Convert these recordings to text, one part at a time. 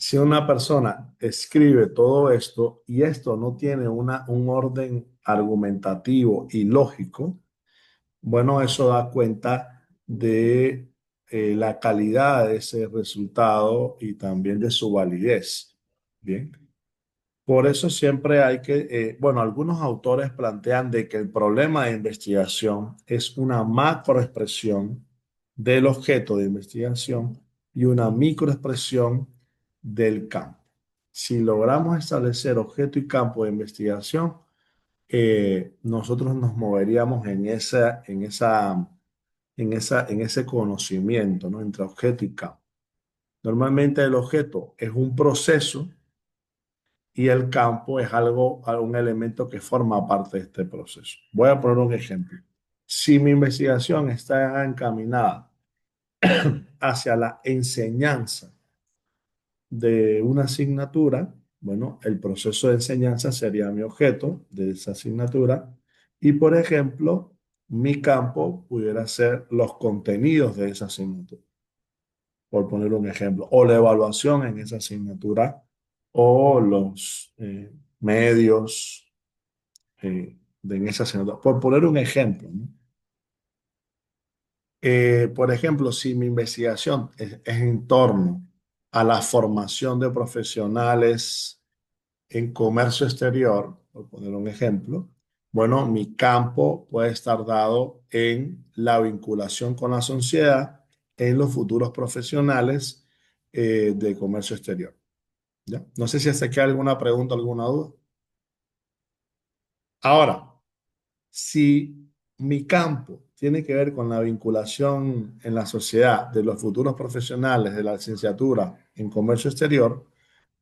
Si una persona escribe todo esto y esto no tiene un orden argumentativo y lógico, bueno, eso da cuenta de la calidad de ese resultado y también de su validez. Bien. Por eso siempre hay que, bueno, algunos autores plantean de que el problema de investigación es una macroexpresión del objeto de investigación y una microexpresión del campo. Si logramos establecer objeto y campo de investigación, nosotros nos moveríamos en ese conocimiento, ¿no? Entre objeto y campo. Normalmente el objeto es un proceso y el campo es un elemento que forma parte de este proceso. Voy a poner un ejemplo. Si mi investigación está encaminada hacia la enseñanza de una asignatura, bueno, el proceso de enseñanza sería mi objeto de esa asignatura y, por ejemplo, mi campo pudiera ser los contenidos de esa asignatura, por poner un ejemplo, o la evaluación en esa asignatura o los medios en esa asignatura. Por poner un ejemplo, ¿no? Por ejemplo, si mi investigación es en torno a la formación de profesionales en comercio exterior, por poner un ejemplo, bueno, mi campo puede estar dado en la vinculación con la sociedad en los futuros profesionales de comercio exterior. ¿Ya? No sé si hasta aquí hay alguna pregunta, alguna duda. Ahora, si mi campo tiene que ver con la vinculación en la sociedad de los futuros profesionales de la licenciatura en comercio exterior,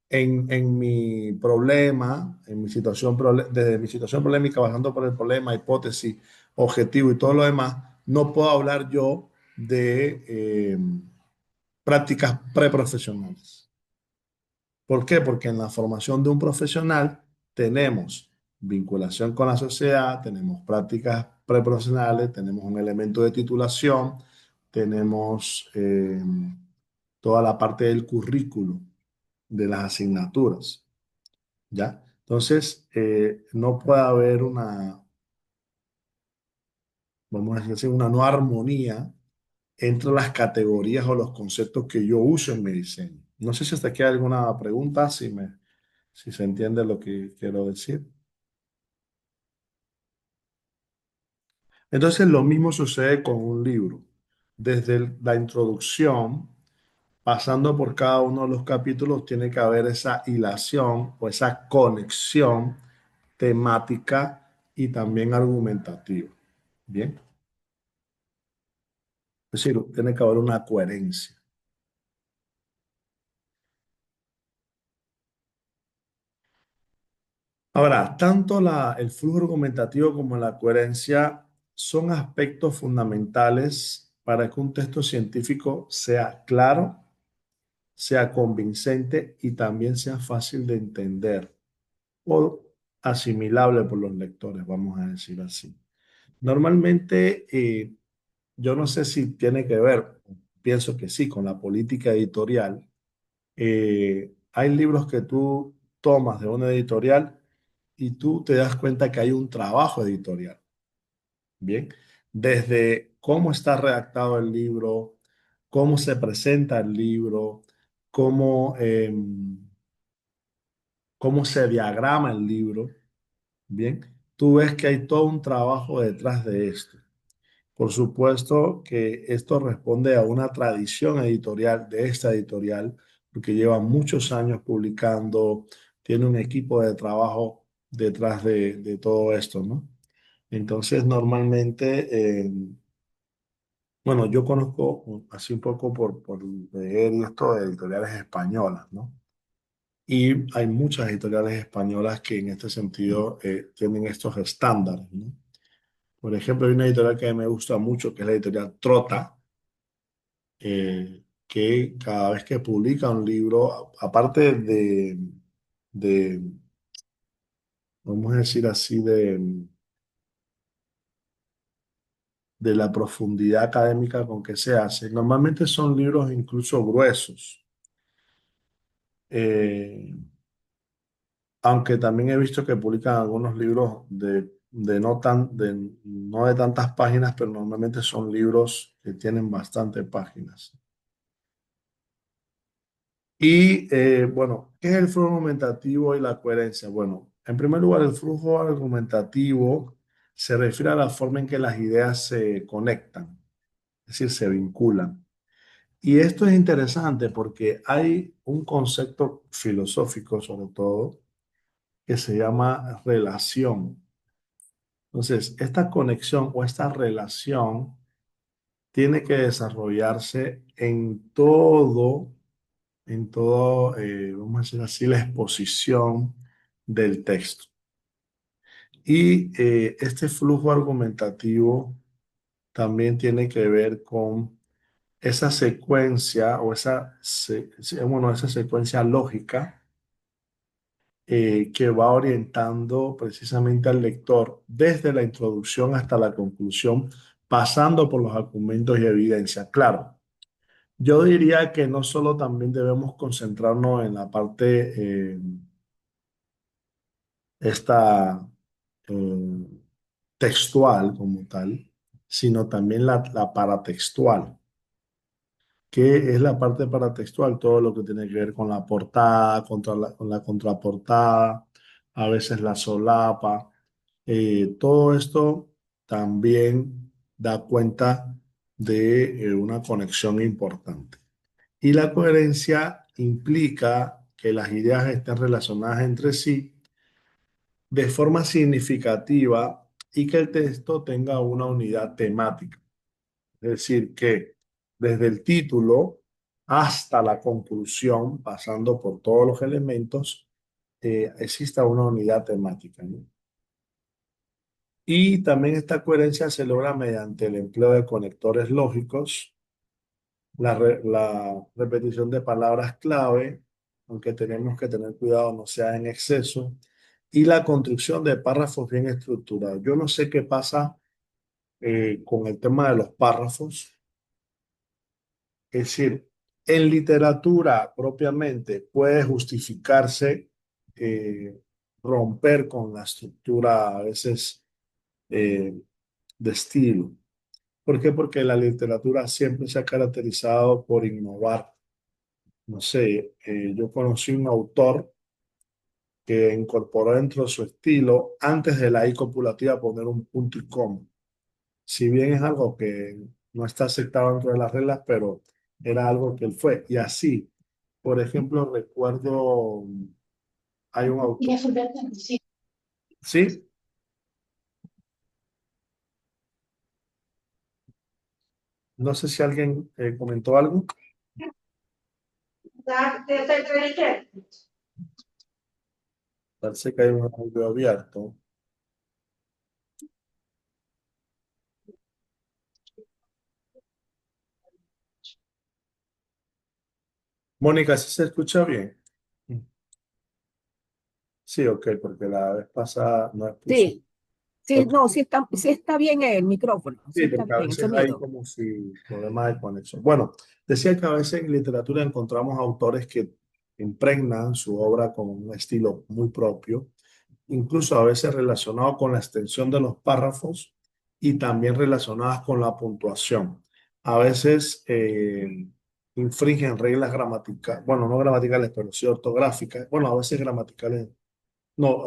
en mi problema, en mi situación, desde mi situación problemática, pasando por el problema, hipótesis, objetivo y todo lo demás, no puedo hablar yo de prácticas preprofesionales. ¿Por qué? Porque en la formación de un profesional tenemos vinculación con la sociedad, tenemos prácticas preprofesionales, tenemos un elemento de titulación, tenemos toda la parte del currículo de las asignaturas, ¿ya? Entonces, no puede haber vamos a decir así, una no armonía entre las categorías o los conceptos que yo uso en mi diseño. No sé si hasta aquí hay alguna pregunta, si se entiende lo que quiero decir. Entonces, lo mismo sucede con un libro. Desde la introducción, pasando por cada uno de los capítulos, tiene que haber esa hilación o esa conexión temática y también argumentativa. Bien, es decir, tiene que haber una coherencia. Ahora, tanto el flujo argumentativo como la coherencia son aspectos fundamentales para que un texto científico sea claro, sea convincente y también sea fácil de entender o asimilable por los lectores, vamos a decir así. Normalmente, yo no sé si tiene que ver, pienso que sí, con la política editorial. Hay libros que tú tomas de una editorial y tú te das cuenta que hay un trabajo editorial. Bien, desde cómo está redactado el libro, cómo se presenta el libro, cómo, cómo se diagrama el libro. Bien, tú ves que hay todo un trabajo detrás de esto. Por supuesto que esto responde a una tradición editorial de esta editorial, porque lleva muchos años publicando, tiene un equipo de trabajo detrás de todo esto, ¿no? Entonces, normalmente, bueno, yo conozco así un poco por leer esto de editoriales españolas, ¿no? Y hay muchas editoriales españolas que en este sentido tienen estos estándares, ¿no? Por ejemplo, hay una editorial que me gusta mucho, que es la editorial Trota, que cada vez que publica un libro, aparte de, vamos a decir así, de la profundidad académica con que se hace, normalmente son libros incluso gruesos. Eh, Aunque también he visto que publican algunos libros no de tantas páginas, pero normalmente son libros que tienen bastantes páginas. Y bueno, ¿qué es el flujo argumentativo y la coherencia? Bueno, en primer lugar, el flujo argumentativo se refiere a la forma en que las ideas se conectan, es decir, se vinculan. Y esto es interesante porque hay un concepto filosófico, sobre todo, que se llama relación. Entonces, esta conexión o esta relación tiene que desarrollarse vamos a decir así, la exposición del texto. Y este flujo argumentativo también tiene que ver con esa secuencia o esa secuencia lógica que va orientando precisamente al lector desde la introducción hasta la conclusión, pasando por los argumentos y evidencias. Claro, yo diría que no solo también debemos concentrarnos en la parte esta eh, textual como tal, sino también la paratextual. ¿Qué es la parte paratextual? Todo lo que tiene que ver con la portada, con la contraportada, a veces la solapa. Todo esto también da cuenta de una conexión importante. Y la coherencia implica que las ideas estén relacionadas entre sí de forma significativa y que el texto tenga una unidad temática. Es decir, que desde el título hasta la conclusión, pasando por todos los elementos, exista una unidad temática, ¿no? Y también esta coherencia se logra mediante el empleo de conectores lógicos, la repetición de palabras clave, aunque tenemos que tener cuidado no sea en exceso, y la construcción de párrafos bien estructurados. Yo no sé qué pasa con el tema de los párrafos. Es decir, en literatura propiamente puede justificarse eh, romper con la estructura a veces eh, de estilo. ¿Por qué? Porque la literatura siempre se ha caracterizado por innovar. No sé, yo conocí un autor que incorporó dentro de su estilo, antes de la I copulativa, poner un punto y coma. Si bien es algo que no está aceptado dentro de las reglas, pero era algo que él fue. Y así, por ejemplo, recuerdo, hay un autor, ¿sí? No sé si alguien comentó algo. Parece que hay un audio abierto. Mónica, ¿sí se escucha bien? Sí, ok, porque la vez pasada no expuso. Sí, sí, Ok. no, sí está bien el micrófono, sí Sí, está porque a bien el veces hay sonido. como si problemas de conexión. Bueno, decía que a veces en literatura encontramos autores que impregnan su obra con un estilo muy propio, incluso a veces relacionado con la extensión de los párrafos y también relacionadas con la puntuación. A veces infringen reglas gramaticales, bueno, no gramaticales, pero sí ortográficas, bueno, a veces gramaticales, no,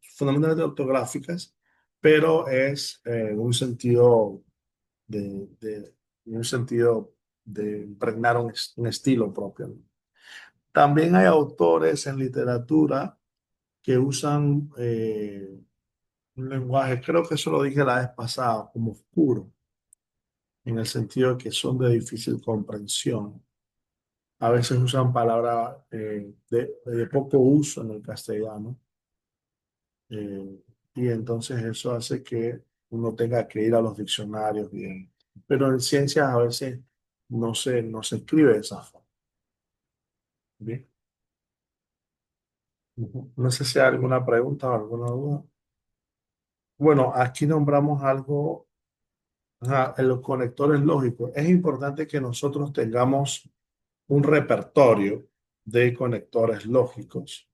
fundamentalmente ortográficas, pero es un sentido en un sentido de impregnar un estilo propio, ¿no? También hay autores en literatura que usan un lenguaje, creo que eso lo dije la vez pasada, como oscuro, en el sentido de que son de difícil comprensión. A veces usan palabras de poco uso en el castellano, eh, y entonces eso hace que uno tenga que ir a los diccionarios bien. Pero en ciencias a veces no se escribe de esa forma. Bien. Ujú. No sé si hay alguna pregunta o alguna duda. Bueno, aquí nombramos algo, en los conectores lógicos. Es importante que nosotros tengamos un repertorio, de conectores lógicos.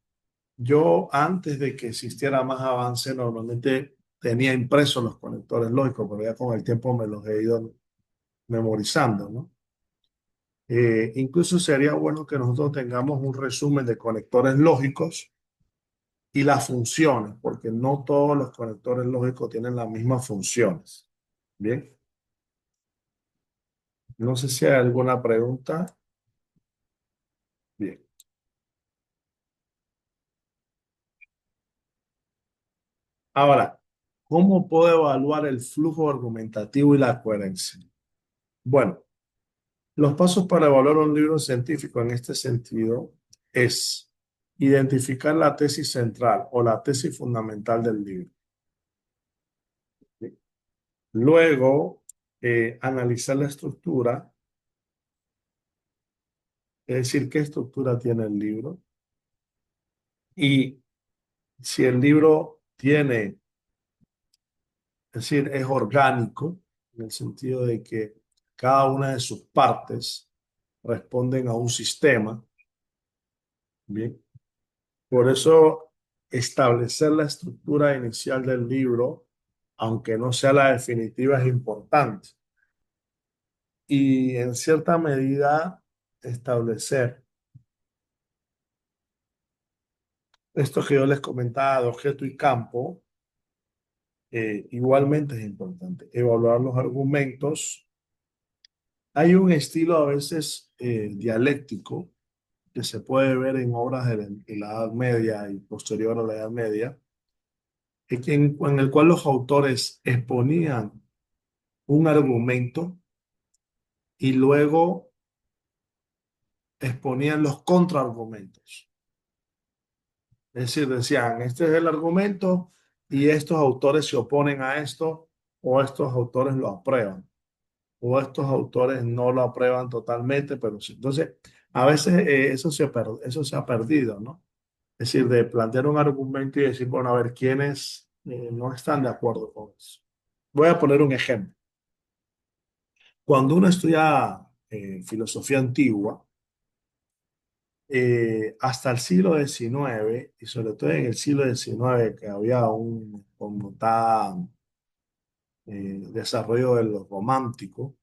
Yo, antes de que existiera más avance, normalmente tenía impresos los conectores lógicos, pero ya con el tiempo me los he ido memorizando, ¿no? Incluso sería bueno que nosotros tengamos un resumen de conectores lógicos y las funciones, porque no todos los conectores lógicos tienen las mismas funciones. Bien, no sé si hay alguna pregunta. Bien. Ahora, ¿cómo puedo evaluar el flujo argumentativo y la coherencia? Bueno, los pasos para evaluar un libro científico en este sentido es identificar la tesis central o la tesis fundamental del libro. Luego, analizar la estructura, es decir, qué estructura tiene el libro y si el libro tiene, es decir, es orgánico, en el sentido de que cada una de sus partes responden a un sistema, ¿bien? Por eso, establecer la estructura inicial del libro, aunque no sea la definitiva, es importante. Y en cierta medida, establecer esto que yo les comentaba de objeto y campo, igualmente es importante. Evaluar los argumentos. Hay un estilo a veces dialéctico que se puede ver en obras de la Edad Media y posterior a la Edad Media, en el cual los autores exponían un argumento y luego exponían los contraargumentos. Es decir, decían, este es el argumento y estos autores se oponen a esto o estos autores lo aprueban o estos autores no lo aprueban totalmente, pero sí. Entonces, a veces eso se ha perdido, ¿no? Es decir, de plantear un argumento y decir, bueno, a ver, ¿quiénes no están de acuerdo con eso? Voy a poner un ejemplo. Cuando uno estudia filosofía antigua, hasta el siglo XIX, y sobre todo en el siglo XIX, que había un connotado desarrollo de lo romántico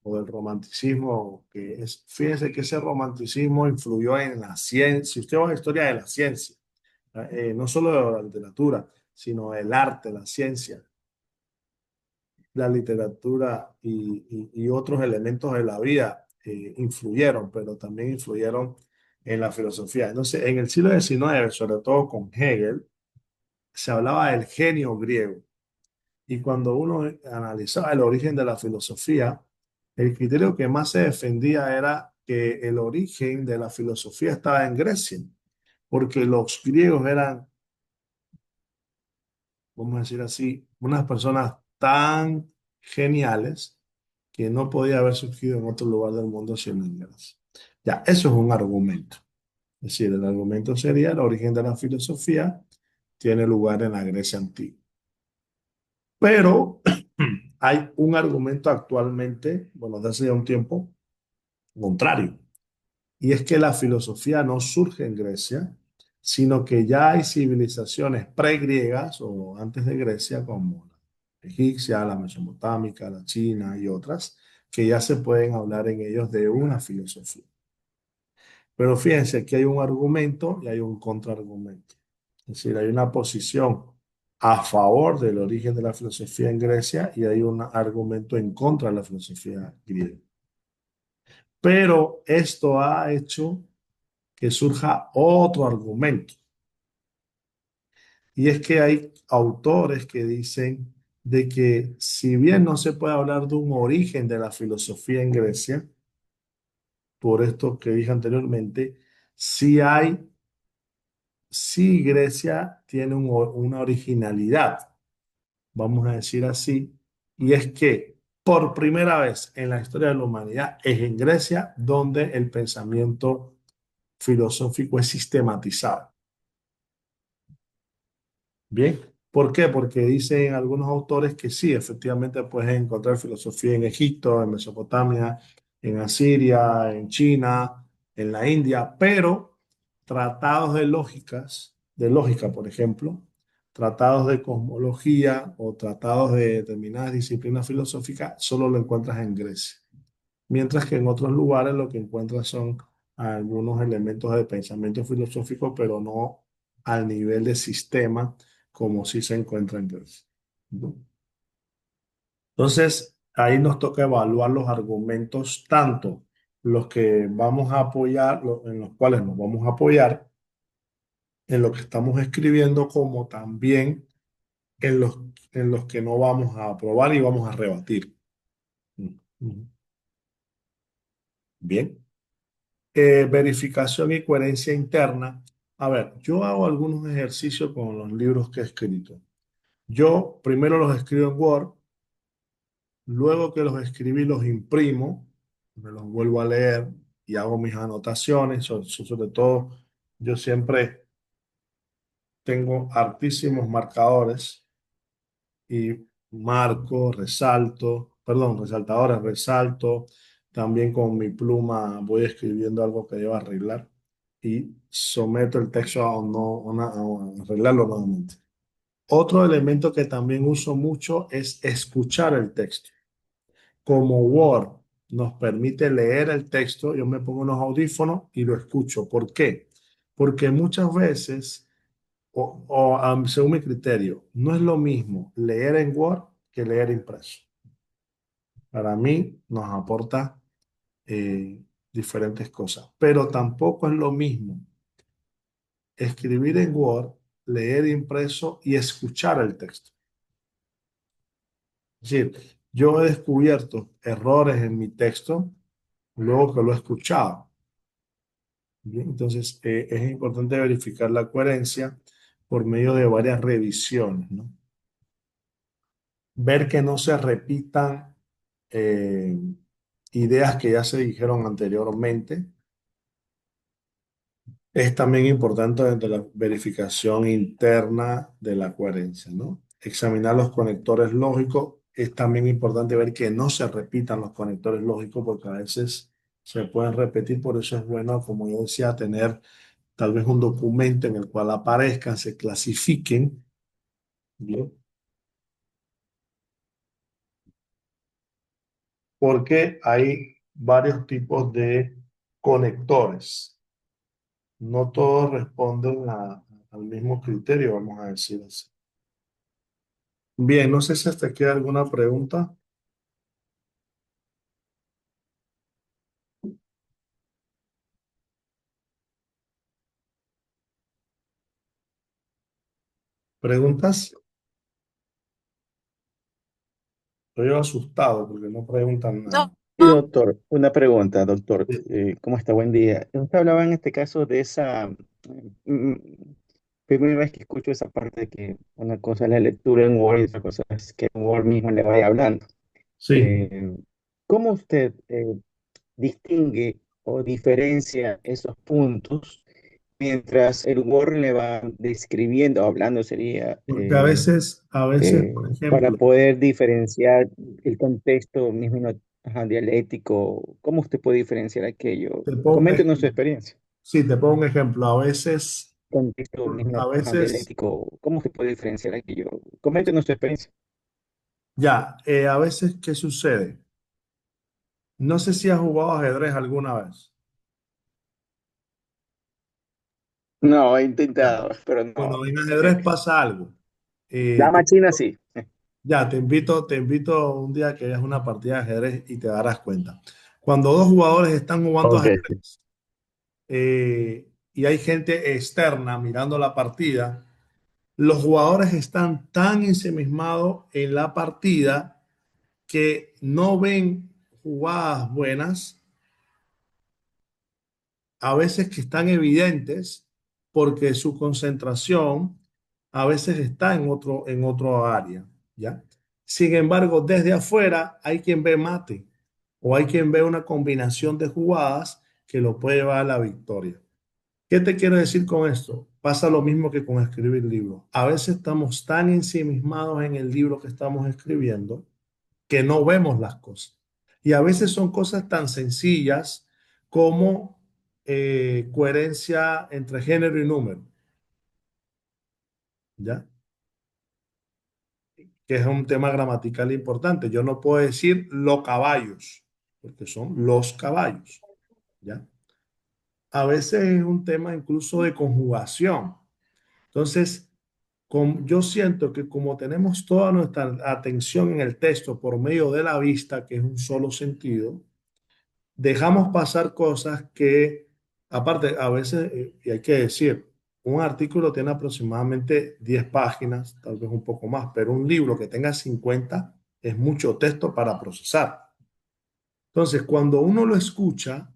o del romanticismo, que es, fíjense que ese romanticismo influyó en la ciencia. Si usted va a la historia de la ciencia, no solo de la literatura, sino el arte, la ciencia, la literatura y otros elementos de la vida influyeron, pero también influyeron en la filosofía. Entonces, en el siglo XIX, sobre todo con Hegel, se hablaba del genio griego. Y cuando uno analizaba el origen de la filosofía, el criterio que más se defendía era que el origen de la filosofía estaba en Grecia, porque los griegos eran, vamos a decir así, unas personas tan geniales que no podía haber surgido en otro lugar del mundo sino en Grecia. Ya, eso es un argumento. Es decir, el argumento sería el origen de la filosofía tiene lugar en la Grecia antigua. Pero hay un argumento actualmente, bueno, desde hace ya un tiempo, contrario. Y es que la filosofía no surge en Grecia, sino que ya hay civilizaciones pregriegas o antes de Grecia, como la egipcia, la mesopotámica, la china y otras, que ya se pueden hablar en ellos de una filosofía. Pero fíjense que hay un argumento y hay un contraargumento. Es decir, hay una posición a favor del origen de la filosofía en Grecia y hay un argumento en contra de la filosofía griega. Pero esto ha hecho que surja otro argumento. Y es que hay autores que dicen de que si bien no se puede hablar de un origen de la filosofía en Grecia, por esto que dije anteriormente, sí hay, sí Grecia tiene una originalidad, vamos a decir así, y es que por primera vez en la historia de la humanidad es en Grecia donde el pensamiento filosófico es sistematizado. Bien, ¿por qué? Porque dicen algunos autores que sí, efectivamente puedes encontrar filosofía en Egipto, en Mesopotamia, en Asiria, en China, en la India, pero tratados de lógica, por ejemplo, tratados de cosmología o tratados de determinadas disciplinas filosóficas, solo lo encuentras en Grecia. Mientras que en otros lugares lo que encuentras son algunos elementos de pensamiento filosófico, pero no al nivel de sistema como sí se encuentra en Grecia, ¿no? Entonces, ahí nos toca evaluar los argumentos, tanto los que vamos a apoyar, en los cuales nos vamos a apoyar, en lo que estamos escribiendo, como también en los que no vamos a aprobar y vamos a rebatir. Bien. Verificación y coherencia interna. A ver, yo hago algunos ejercicios con los libros que he escrito. Yo primero los escribo en Word, luego que los escribí los imprimo, me los vuelvo a leer y hago mis anotaciones. Sobre todo, yo siempre tengo hartísimos marcadores y marco, resalto, perdón, resaltadores, resalto. También con mi pluma voy escribiendo algo que debo arreglar y someto el texto a, a arreglarlo nuevamente. Otro elemento que también uso mucho es escuchar el texto. Como Word nos permite leer el texto, yo me pongo unos audífonos y lo escucho. ¿Por qué? Porque muchas veces, según mi criterio, no es lo mismo leer en Word que leer impreso. Para mí nos aporta diferentes cosas, pero tampoco es lo mismo escribir en Word, leer impreso y escuchar el texto. Es decir, yo he descubierto errores en mi texto luego que lo he escuchado. Bien, entonces es importante verificar la coherencia por medio de varias revisiones, ¿no? Ver que no se repitan eh, ideas que ya se dijeron anteriormente. Es también importante dentro de la verificación interna de la coherencia, ¿no? Examinar los conectores lógicos. Es también importante ver que no se repitan los conectores lógicos porque a veces se pueden repetir. Por eso es bueno, como yo decía, tener tal vez un documento en el cual aparezcan, se clasifiquen, ¿bien? Porque hay varios tipos de conectores. No todos responden al mismo criterio, vamos a decir así. Bien, no sé si hasta aquí hay alguna pregunta. ¿Preguntas? Estoy asustado porque no preguntan No, nada. Sí, doctor, una pregunta, doctor. Sí, ¿Cómo está? Buen día. Usted hablaba en este caso de esa, mm, primera vez que escucho esa parte de que una cosa es la lectura en Word y otra cosa es que en Word mismo le vaya hablando. sí. Eh, ¿Cómo usted distingue o diferencia esos puntos mientras el Word le va describiendo, hablando sería, Porque a veces, eh, por para ejemplo, poder diferenciar el contexto mismo ajá, dialéctico? ¿Cómo usted puede diferenciar aquello? te pongo un Coméntenos su ejemplo. experiencia. Sí, te pongo un ejemplo. Contexto A mismo ajá, veces, dialéctico, ¿cómo usted puede diferenciar aquello? Coméntenos su experiencia. ya, a veces, ¿qué sucede? No sé si has jugado ajedrez alguna vez. No, he Ya. intentado, pero no. Bueno, en ajedrez pasa algo. Eh, Dama china sí. Ya, te invito un día que veas una partida de ajedrez y te darás cuenta. Cuando dos jugadores están jugando Ok. ajedrez y hay gente externa mirando la partida, los jugadores están tan ensimismados en la partida que no ven jugadas buenas, a veces que están evidentes, porque su concentración a veces está en otro área, ¿ya? Sin embargo, desde afuera hay quien ve mate o hay quien ve una combinación de jugadas que lo puede llevar a la victoria. ¿Qué te quiero decir con esto? Pasa lo mismo que con escribir libros. A veces estamos tan ensimismados en el libro que estamos escribiendo que no vemos las cosas. Y a veces son cosas tan sencillas como coherencia entre género y número, ¿ya? Que es un tema gramatical importante. Yo no puedo decir los caballos, porque son los caballos, ¿ya? A veces es un tema incluso de conjugación. Entonces, yo siento que como tenemos toda nuestra atención en el texto por medio de la vista, que es un solo sentido, dejamos pasar cosas que, aparte, a veces, y hay que decir, un artículo tiene aproximadamente 10 páginas, tal vez un poco más, pero un libro que tenga 50 es mucho texto para procesar. Entonces, cuando uno lo escucha,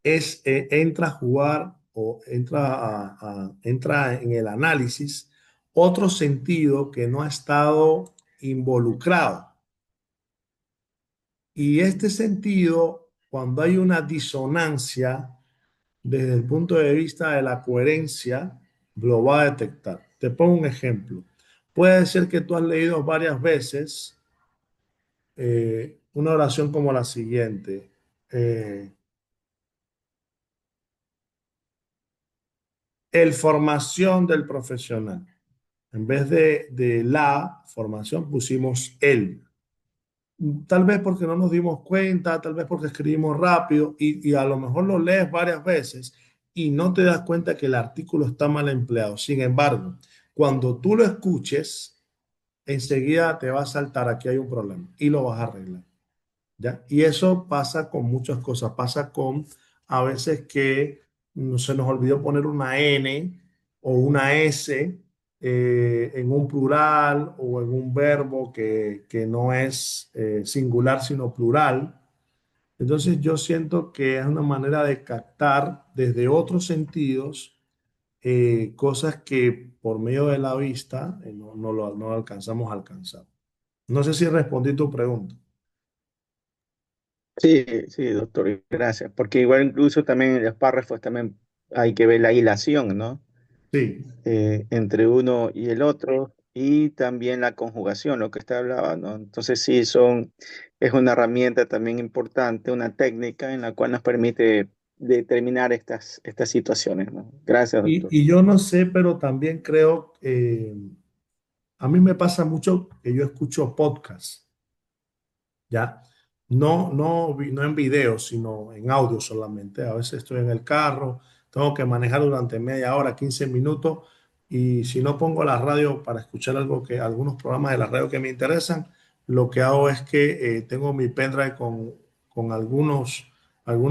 entra a jugar o entra en el análisis otro sentido que no ha estado involucrado. Y este sentido, cuando hay una disonancia desde el punto de vista de la coherencia, lo va a detectar. Te pongo un ejemplo. Puede ser que tú has leído varias veces una oración como la siguiente. Eh, el formación del profesional. En vez de la formación pusimos el. Tal vez porque no nos dimos cuenta, tal vez porque escribimos rápido y a lo mejor lo lees varias veces y no te das cuenta que el artículo está mal empleado. Sin embargo, cuando tú lo escuches, enseguida te va a saltar aquí hay un problema y lo vas a arreglar. ¿Ya? Y eso pasa con muchas cosas. Pasa con a veces que se nos olvidó poner una N o una S en un plural o en un verbo que no es singular sino plural. Entonces yo siento que es una manera de captar desde otros sentidos cosas que por medio de la vista no alcanzamos a alcanzar. No sé si respondí tu pregunta. Sí, sí, doctor, gracias. Porque igual incluso también en los párrafos también hay que ver la hilación, ¿no? Sí. Entre uno y el otro y también la conjugación, lo que usted hablaba, ¿no? Entonces sí, es una herramienta también importante, una técnica en la cual nos permite determinar estas situaciones, ¿no? Gracias, doctor. Y yo no sé, pero también creo, a mí me pasa mucho que yo escucho podcasts, ¿ya? No en video, sino en audio solamente. A veces estoy en el carro, tengo que manejar durante media hora, 15 minutos, y si no pongo la radio para escuchar algunos programas de la radio que me interesan, lo que hago es que tengo mi pendrive con algunas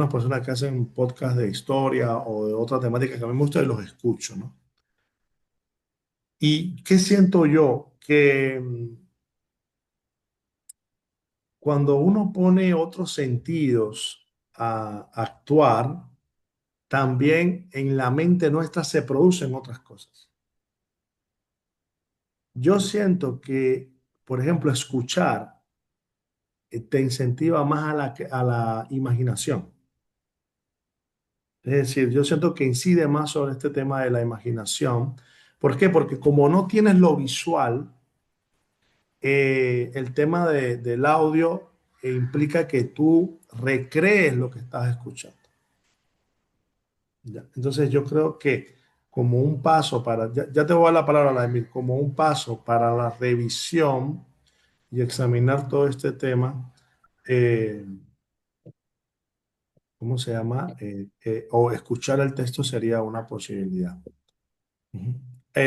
personas que hacen podcast de historia o de otra temática que a mí me gusta y los escucho, ¿no? ¿Y qué siento yo? Que cuando uno pone otros sentidos a actuar, también en la mente nuestra se producen otras cosas. Yo siento que, por ejemplo, escuchar te incentiva más a la imaginación. Es decir, yo siento que incide más sobre este tema de la imaginación. ¿Por qué? Porque como no tienes lo visual, el tema del audio implica que tú recrees lo que estás escuchando. ¿Ya? Entonces yo creo que como un paso para, ya te voy a dar la palabra, Vladimir, como un paso para la revisión y examinar todo este tema, eh, ¿cómo se llama? O escuchar el texto sería una posibilidad. Ujú.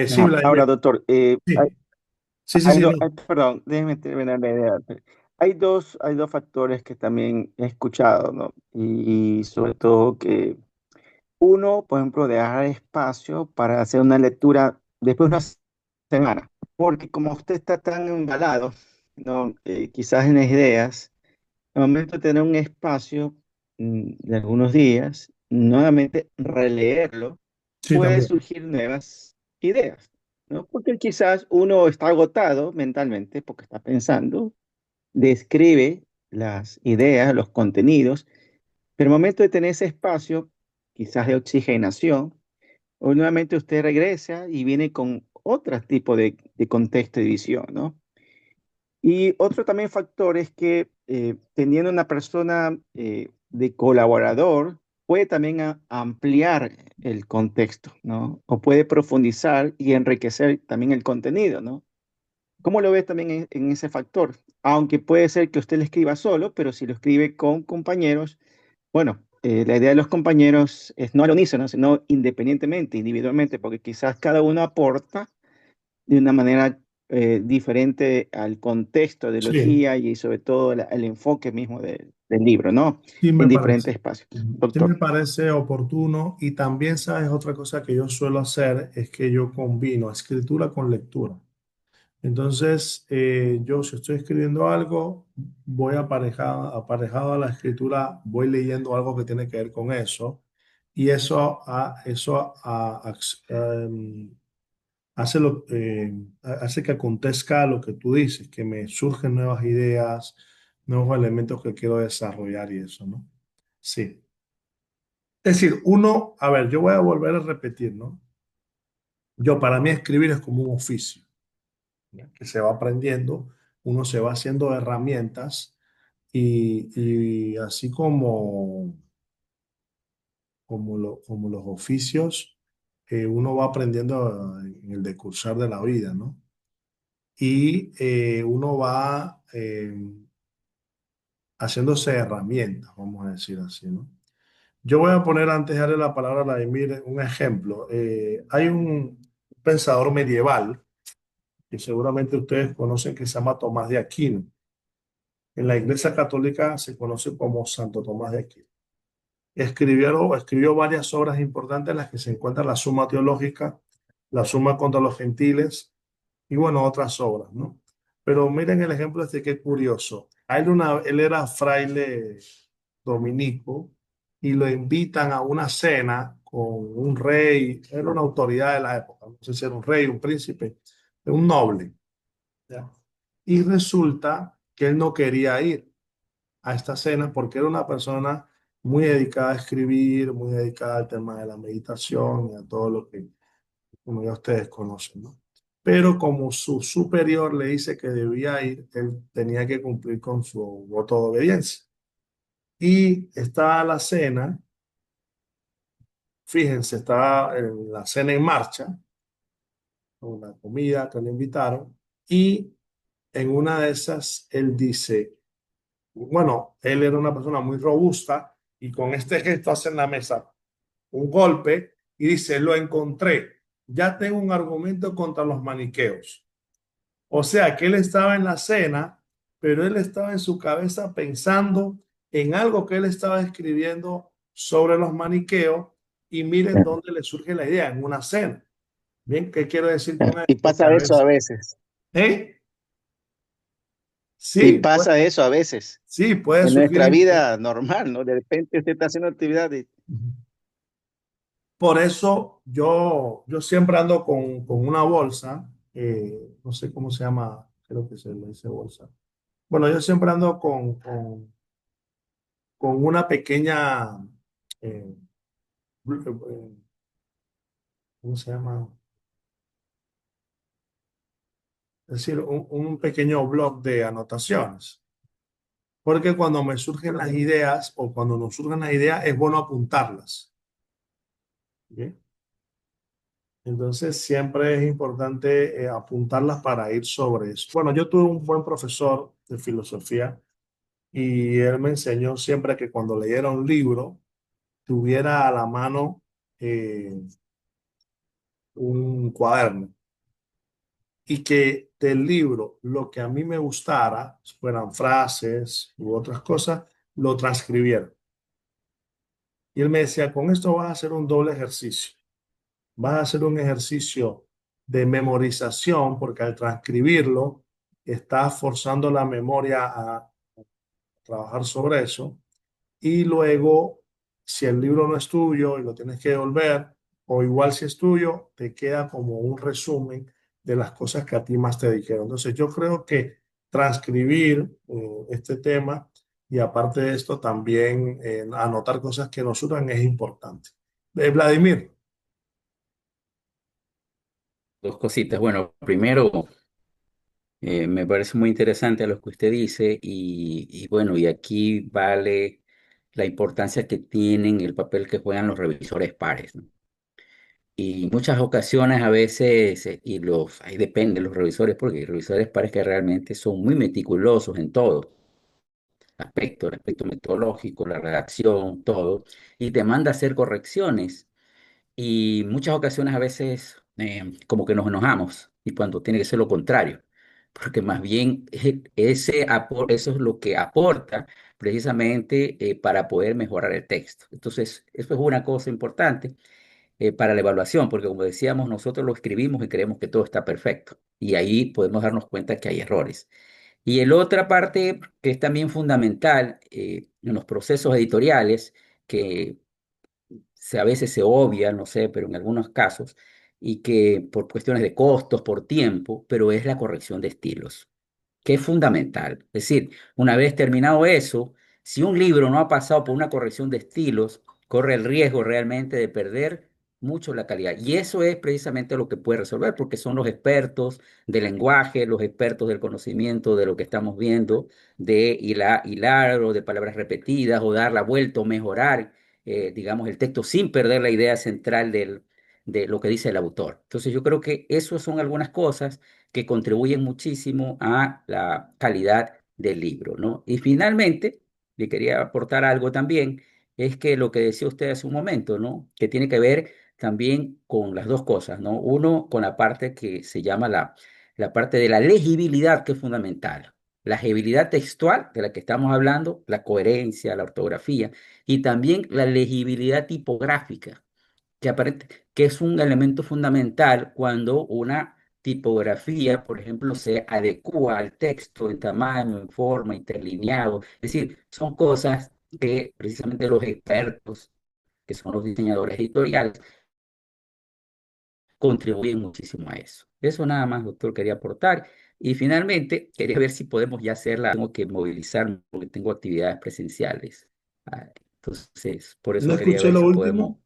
Sí, Ajá. Ahora, Vladimir, doctor, sí, sí, dime. perdón, déjeme terminar la idea. Hay dos factores que también he escuchado, ¿no? Y sobre todo que uno, por ejemplo, dejar espacio para hacer una lectura después de una semana, porque como usted está tan embalado, ¿no? Quizás en las ideas, al momento de tener un espacio de algunos días, nuevamente releerlo, Sí, puede también. surgir nuevas ideas, ¿no? Porque quizás uno está agotado mentalmente porque está pensando, describe las ideas, los contenidos, pero al momento de tener ese espacio, quizás de oxigenación, o nuevamente usted regresa y viene con otro tipo de contexto y visión, ¿no? Y otro también factor es que teniendo una persona de colaborador, puede también ampliar el contexto, ¿no? O puede profundizar y enriquecer también el contenido, ¿no? ¿Cómo lo ves también en ese factor? Aunque puede ser que usted lo escriba solo, pero si lo escribe con compañeros, bueno, la idea de los compañeros es no al unísono, sino independientemente, individualmente, porque quizás cada uno aporta de una manera diferente al contexto de Sí, Logía y sobre todo el enfoque mismo del libro, ¿no? sí me En parece. diferentes espacios. Sí me Doctor. parece oportuno y también, ¿sabes? Otra cosa que yo suelo hacer es que yo combino escritura con lectura. Entonces, yo si estoy escribiendo algo, voy aparejado a la escritura, voy leyendo algo que tiene que ver con eso y hace que acontezca lo que tú dices, que me surgen nuevas ideas, nuevos elementos que quiero desarrollar y eso, ¿no? Sí. Es decir, uno, a ver, yo voy a volver a repetir, ¿no? Yo, para mí escribir es como un oficio, ¿ya? Que se va aprendiendo, uno se va haciendo herramientas y así como los oficios, uno va aprendiendo en el decursar de la vida, ¿no? Y uno va haciéndose herramientas, vamos a decir así, ¿no? Yo voy a poner antes de darle la palabra a Vladimir un ejemplo. Hay un pensador medieval que seguramente ustedes conocen que se llama Tomás de Aquino. En la Iglesia Católica se conoce como Santo Tomás de Aquino. Escribió varias obras importantes en las que se encuentra la Suma Teológica, la Suma contra los Gentiles y bueno, otras obras, ¿no? Pero miren el ejemplo este, qué curioso. Él era fraile dominico y lo invitan a una cena con un rey, era una autoridad de la época, no sé si era un rey, un príncipe, un noble, ¿ya? Y resulta que él no quería ir a esta cena porque era una persona muy dedicada a escribir, muy dedicada al tema de la meditación y a todo lo que, como ya ustedes conocen, ¿no? Pero como su superior le dice que debía ir, él tenía que cumplir con su voto de obediencia. Y está la cena, fíjense, está en la cena en marcha, una comida que le invitaron, y en una de esas él dice, bueno, él era una persona muy robusta y con este gesto hace en la mesa un golpe y dice, lo encontré, ya tengo un argumento contra los maniqueos. O sea que él estaba en la cena, pero él estaba en su cabeza pensando en algo que él estaba escribiendo sobre los maniqueos y miren dónde le surge la idea, en una cena. Bien, ¿qué quiero decir con Y esto? Que a pasa eso a veces, veces. ¿eh? Y Sí, pasa eso a veces. sí, puede En surgir. nuestra vida normal, ¿no? De repente usted está haciendo actividad y Por eso yo siempre ando con una bolsa, no sé cómo se llama, creo que se le dice bolsa. Bueno, yo siempre ando con una pequeña, eh, ¿cómo se llama? Es decir, un pequeño blog de anotaciones. Porque cuando me surgen las ideas o cuando nos surgen las ideas es bueno apuntarlas. ¿Bien? Entonces siempre es importante apuntarlas para ir sobre eso. Bueno, yo tuve un buen profesor de filosofía y él me enseñó siempre que cuando leyera un libro tuviera a la mano un cuaderno y que del libro lo que a mí me gustara, fueran frases u otras cosas, lo transcribiera. Y él me decía, con esto vas a hacer un doble ejercicio. Vas a hacer un ejercicio de memorización porque al transcribirlo estás forzando la memoria a trabajar sobre eso. Y luego, si el libro no es tuyo y lo tienes que devolver, o igual si es tuyo, te queda como un resumen de las cosas que a ti más te dijeron. Entonces, yo creo que transcribir este tema y aparte de esto, también anotar cosas que nos sudan es importante. Vladimir, Dos cositas. Bueno, primero, me parece muy interesante lo que usted dice y bueno, y aquí vale la importancia que tienen, el papel que juegan los revisores pares, ¿no? Y muchas ocasiones a veces, ahí depende los revisores, porque hay revisores pares que realmente son muy meticulosos en todo aspecto, el aspecto metodológico, la redacción, todo, y te manda a hacer correcciones. Y muchas ocasiones a veces como que nos enojamos y cuando tiene que ser lo contrario, porque más bien eso es lo que aporta precisamente para poder mejorar el texto. Entonces, eso es una cosa importante para la evaluación, porque como decíamos, nosotros lo escribimos y creemos que todo está perfecto y ahí podemos darnos cuenta que hay errores. Y el otra parte que es también fundamental en los procesos editoriales, que a veces se obvia, no sé, pero en algunos casos, y que por cuestiones de costos, por tiempo, pero es la corrección de estilos, que es fundamental. Es decir, una vez terminado eso, si un libro no ha pasado por una corrección de estilos, corre el riesgo realmente de perder mucho la calidad. Y eso es precisamente lo que puede resolver, porque son los expertos del lenguaje, los expertos del conocimiento de lo que estamos viendo, de hilar o de palabras repetidas o dar la vuelta o mejorar, digamos, el texto sin perder la idea central de lo que dice el autor. Entonces yo creo que eso son algunas cosas que contribuyen muchísimo a la calidad del libro, ¿no? Y finalmente, le quería aportar algo también, es que lo que decía usted hace un momento, ¿no? Que tiene que ver también con las dos cosas, ¿no? Uno, con la parte que se llama la parte de la legibilidad, que es fundamental. La legibilidad textual de la que estamos hablando, la coherencia, la ortografía, y también la legibilidad tipográfica que es un elemento fundamental cuando una tipografía, por ejemplo, se adecua al texto en tamaño, en forma, interlineado. Es decir, son cosas que precisamente los expertos, que son los diseñadores editoriales, contribuyen muchísimo a eso. Eso nada más, doctor, quería aportar. Y finalmente, quería ver si podemos ya hacerla. Tengo que movilizarme porque tengo actividades presenciales. Entonces, por No eso quería escuché ver lo si podemos. último.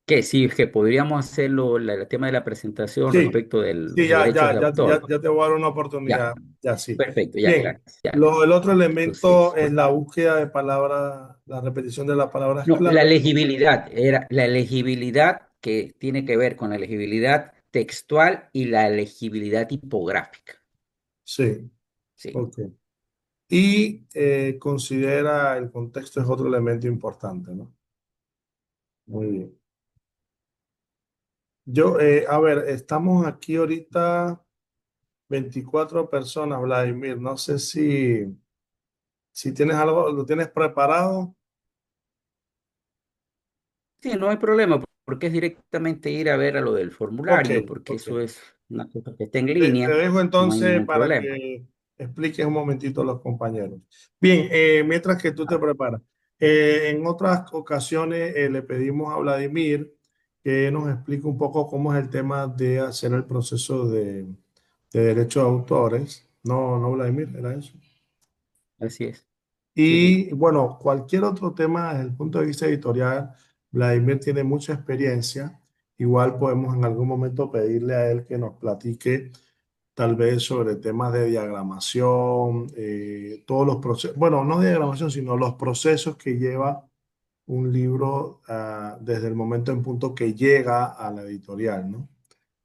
Que sí, que podríamos hacerlo, el tema de la presentación Sí, respecto de sí, los ya, derechos ya, de ya, autor. ya, ya te voy a dar una Ya, oportunidad. Ya, sí. perfecto, ya, Bien. gracias. Ya. El otro elemento Entonces, es la búsqueda de palabras, la repetición de las palabras no, la clave. legibilidad, era la legibilidad que tiene que ver con la legibilidad textual y la legibilidad tipográfica. Sí, Sí, ok. Y considera el contexto es otro elemento importante, ¿no? Muy bien. A ver, estamos aquí ahorita 24 personas, Vladimir. No sé si tienes algo, lo tienes preparado. sí, no hay problema, porque es directamente ir a ver a lo del Ok, formulario, porque ok. eso es una cosa que está en Te línea, dejo no hay entonces ningún para problema. que expliques un momentito a los compañeros. Bien, mientras que tú te preparas. En otras ocasiones le pedimos a Vladimir que nos explique un poco cómo es el tema de hacer el proceso de derechos de autores. No, no, Vladimir, era eso. Así es. Sí, sí. Y bueno, cualquier otro tema desde el punto de vista editorial, Vladimir tiene mucha experiencia. Igual podemos en algún momento pedirle a él que nos platique tal vez sobre temas de diagramación, todos los procesos, bueno, no diagramación, sino los procesos que lleva un libro desde el momento en punto que llega a la editorial, ¿no?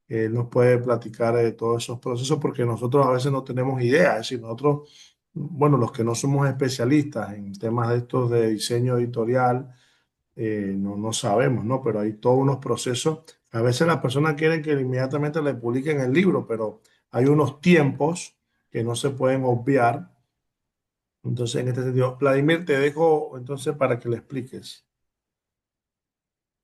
Él nos puede platicar de todos esos procesos porque nosotros a veces no tenemos idea, es decir, nosotros, bueno, los que no somos especialistas en temas de estos de diseño editorial, no sabemos, ¿no? Pero hay todos unos procesos. A veces las personas quieren que inmediatamente le publiquen el libro, pero hay unos tiempos que no se pueden obviar. Entonces, en este sentido, Vladimir, te dejo entonces para que le expliques.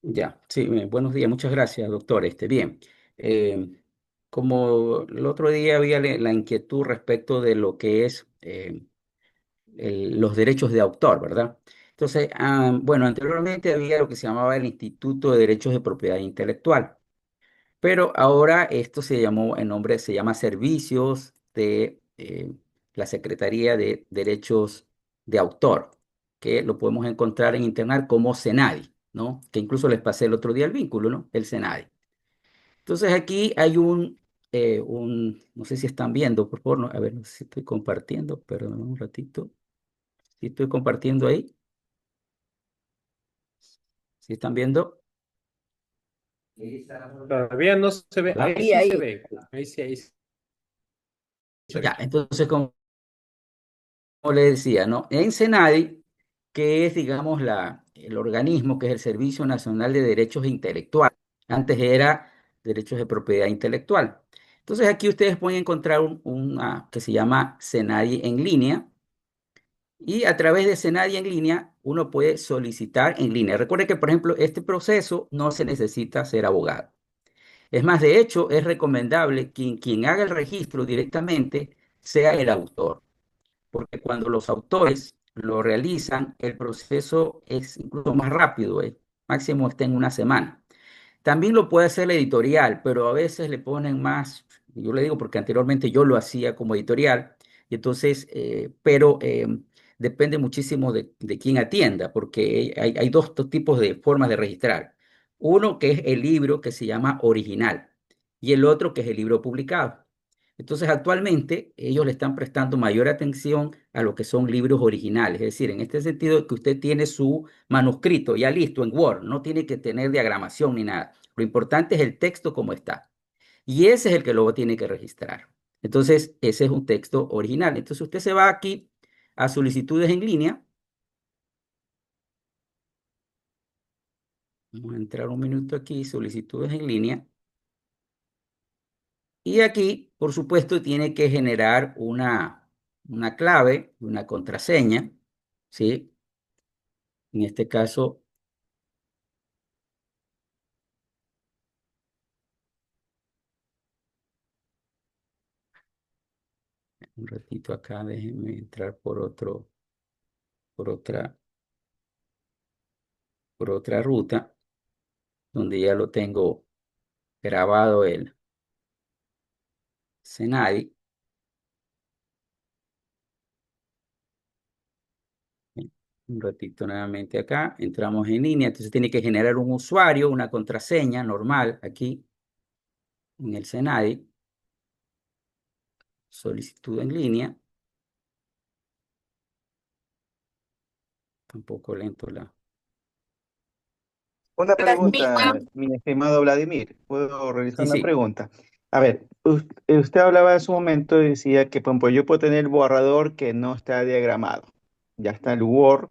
Ya, sí, buenos días, muchas gracias, doctor. Bien, eh, como el otro día había la inquietud respecto de lo que es los derechos de autor, ¿verdad? Entonces, bueno, anteriormente había lo que se llamaba el Instituto de Derechos de Propiedad Intelectual, pero ahora esto se llamó, el nombre se llama Servicios de la Secretaría de Derechos de Autor, que lo podemos encontrar en internet como SENADI, ¿no? Que incluso les pasé el otro día el vínculo, ¿no? El SENADI. Entonces aquí hay no sé si están viendo, por favor, a ver, no sé si estoy compartiendo, perdón un ratito. ¿Sí estoy compartiendo ahí? ¿Sí están viendo? Todavía no se ve. Hola. Ahí Y sí se ahí, ve. Ahí sí, ahí sí se Ya, ve. entonces, como le decía, ¿no? En SENADI, que es, digamos, el organismo que es el Servicio Nacional de Derechos Intelectuales. Antes era Derechos de Propiedad Intelectual. Entonces, aquí ustedes pueden encontrar una que se llama SENADI en línea. Y a través de Senadi en línea, uno puede solicitar en línea. Recuerde que, por ejemplo, este proceso no se necesita ser abogado. Es más, de hecho, es recomendable que quien haga el registro directamente sea el autor, porque cuando los autores lo realizan, el proceso es incluso más rápido, máximo está en una semana. También lo puede hacer la editorial, pero a veces le ponen más, yo le digo porque anteriormente yo lo hacía como editorial, y entonces, depende muchísimo de quién atienda, porque hay dos tipos de formas de registrar. Uno que es el libro que se llama original y el otro que es el libro publicado. Entonces, actualmente ellos le están prestando mayor atención a lo que son libros originales, es decir, en este sentido que usted tiene su manuscrito ya listo en Word, no tiene que tener diagramación ni nada. Lo importante es el texto como está. Y ese es el que luego tiene que registrar. Entonces, ese es un texto original. Entonces, usted se va aquí a solicitudes en línea. Vamos a entrar un minuto aquí, solicitudes en línea. Y aquí, por supuesto, tiene que generar una clave, una contraseña, ¿sí? En este caso, un ratito acá, déjenme entrar por otra, por otra ruta, donde ya lo tengo grabado el Senadi. Un ratito nuevamente acá, entramos en línea, entonces tiene que generar un usuario, una contraseña normal aquí en el Senadi, solicitud en línea, un poco lento la... Una Vladimir, pregunta, mi estimado Vladimir. ¿Puedo realizar Sí, una sí, pregunta? A ver, usted hablaba en su momento y decía que, por ejemplo, yo puedo tener el borrador que no está diagramado. Ya está el Word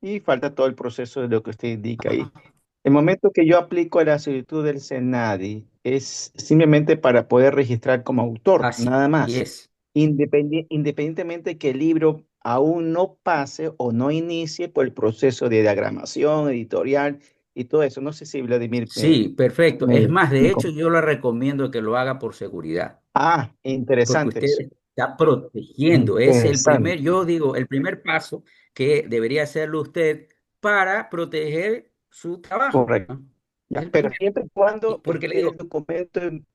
y falta todo el proceso de lo que usted indica ahí. ajá, El momento que yo aplico la solicitud del SENADI es simplemente para poder registrar como autor, así nada más. es. Independientemente que el libro aún no pase o no inicie por el proceso de diagramación, editorial y todo eso. No sé si Vladimir Sí, perfecto. Es más, de me hecho, yo le recomiendo que lo haga por seguridad, porque interesante usted eso. está protegiendo. Es el primer, Interesante. yo digo, el primer paso que debería hacerlo usted para proteger su trabajo, Correcto. ¿no? Es Ya, el pero primer, siempre y cuando porque le esté digo, el documento en